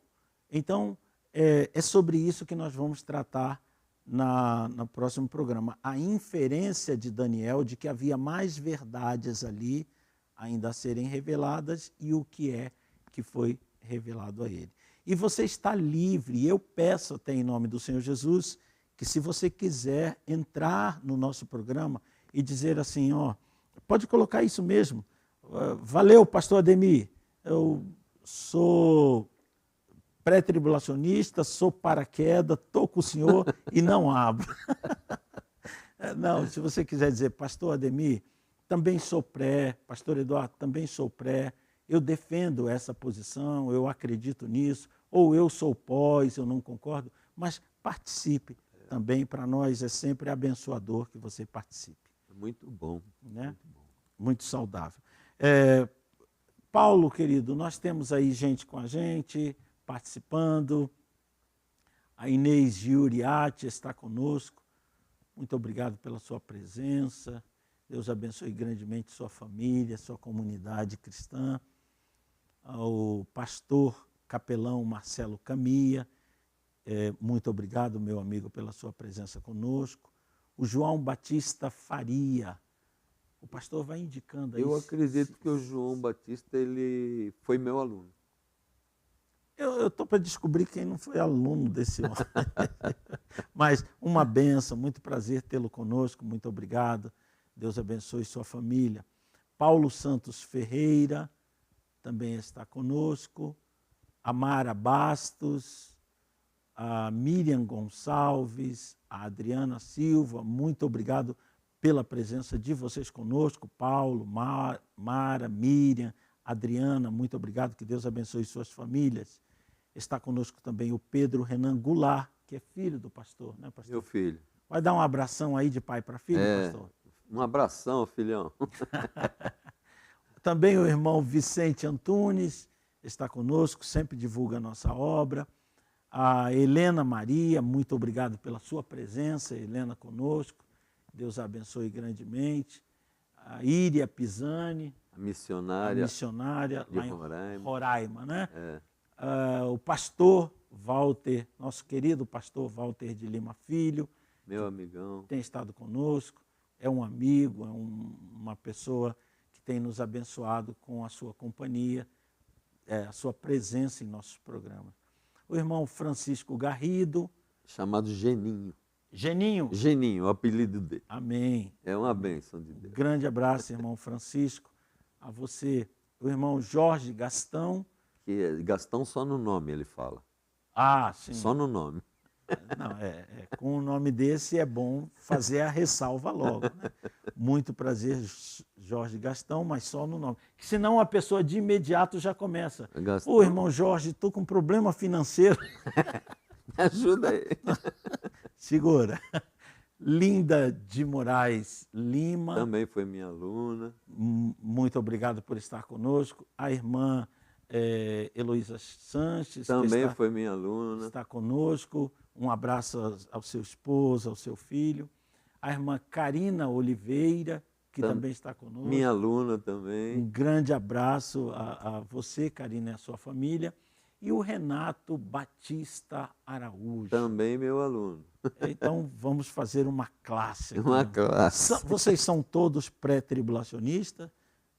Então, é sobre isso que nós vamos tratar no próximo programa. A inferência de Daniel de que havia mais verdades ali ainda a serem reveladas e o que é que foi revelado a ele. E você está livre, eu peço até em nome do Senhor Jesus, que se você quiser entrar no nosso programa e dizer assim, pode colocar isso mesmo, valeu, pastor Ademir, eu sou pré-tribulacionista, sou paraquedas, estou com o senhor e não abro. Não, se você quiser dizer, pastor Ademir, também sou pré, pastor Eduardo, também sou pré, eu defendo essa posição, eu acredito nisso, ou eu sou pós, eu não concordo, mas participe também, para nós é sempre abençoador que você participe. Muito bom. Né? Muito bom. Muito saudável. Paulo, querido, nós temos aí gente com a gente, participando. A Inês Giuriati está conosco. Muito obrigado pela sua presença. Deus abençoe grandemente sua família, sua comunidade cristã. Ao pastor capelão Marcelo Camia, muito obrigado, meu amigo, pela sua presença conosco. O João Batista Faria, o pastor vai indicando aí. Eu acredito que o João Batista ele foi meu aluno. Eu estou para descobrir quem não foi aluno desse homem. Mas uma benção, muito prazer tê-lo conosco, muito obrigado. Deus abençoe sua família. Paulo Santos Ferreira também está conosco. A Mara Bastos, a Miriam Gonçalves, a Adriana Silva, muito obrigado pela presença de vocês conosco. Paulo, Mara, Miriam, Adriana, muito obrigado, que Deus abençoe suas famílias. Está conosco também o Pedro Renan Goulart, que é filho do pastor, né, pastor? Meu filho. Vai dar um abração aí de pai para filho, pastor? Um abração, filhão. Também o irmão Vicente Antunes está conosco, sempre divulga a nossa obra. A Helena Maria, muito obrigado pela sua presença, Helena conosco. Deus a abençoe grandemente. A Íria Pisani, A missionária de lá em Roraima, né? O pastor Walter, nosso querido pastor Walter de Lima Filho. Meu amigão. Tem estado conosco, é um amigo, é uma pessoa que tem nos abençoado com a sua companhia, a sua presença em nossos programas. O irmão Francisco Garrido. Chamado Geninho. Geninho? Geninho, o apelido dele. Amém. É uma bênção de Deus. Grande abraço, irmão Francisco. A você, o irmão Jorge Gastão. Que Gastão só no nome ele fala. Ah, sim. Só no nome. Não, com um nome desse é bom fazer a ressalva logo. Né? Muito prazer, Jorge Gastão, mas só no nome. Senão a pessoa de imediato já começa. Ô, irmão Jorge, estou com um problema financeiro. Me ajuda aí. Segura. Linda de Moraes Lima. Também foi minha aluna. Muito obrigado por estar conosco. A irmã Heloísa Sanches. Também foi minha aluna. Está conosco. Um abraço ao seu esposo, ao seu filho. A irmã Karina Oliveira, que também está conosco. Minha aluna também. Um grande abraço a você, Karina, e a sua família. E o Renato Batista Araújo. Também meu aluno. Então, vamos fazer uma classe. Aqui. Uma classe. Vocês são todos pré-tribulacionistas?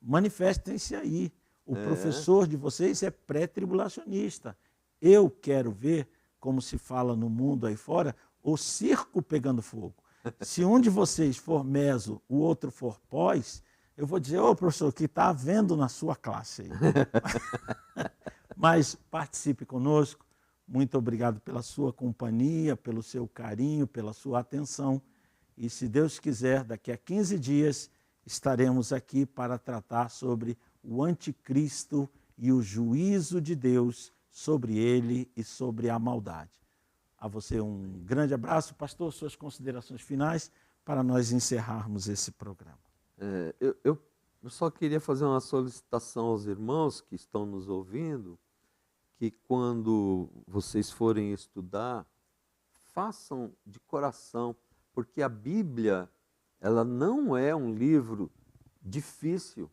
Manifestem-se aí. O professor de vocês é pré-tribulacionista. Eu quero ver, como se fala no mundo aí fora, o circo pegando fogo. Se um de vocês for meso, o outro for pós, eu vou dizer, ô professor, o que está havendo na sua classe aí? Mas participe conosco. Muito obrigado pela sua companhia, pelo seu carinho, pela sua atenção. E se Deus quiser, daqui a 15 dias estaremos aqui para tratar sobre o anticristo e o juízo de Deus sobre ele e sobre a maldade. A você um grande abraço. Pastor, suas considerações finais para nós encerrarmos esse programa. Eu só queria fazer uma solicitação aos irmãos que estão nos ouvindo, que quando vocês forem estudar, façam de coração, porque a Bíblia, ela não é um livro difícil,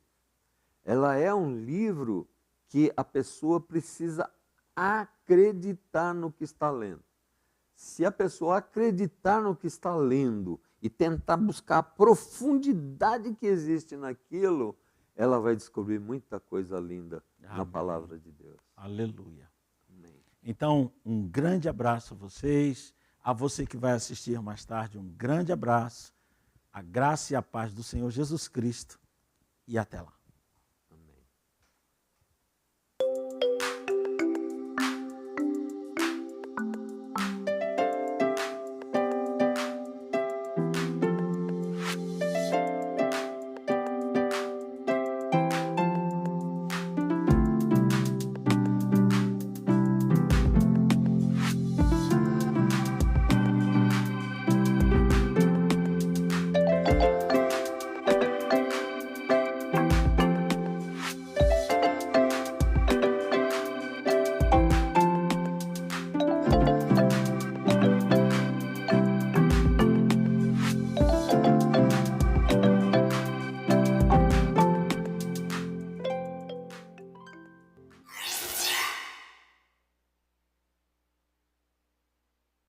ela é um livro que a pessoa precisa acreditar no que está lendo. Se a pessoa acreditar no que está lendo e tentar buscar a profundidade que existe naquilo, ela vai descobrir muita coisa linda na palavra de Deus. Aleluia. Amém. Então, um grande abraço a vocês. A você que vai assistir mais tarde, um grande abraço. A graça e a paz do Senhor Jesus Cristo. E até lá.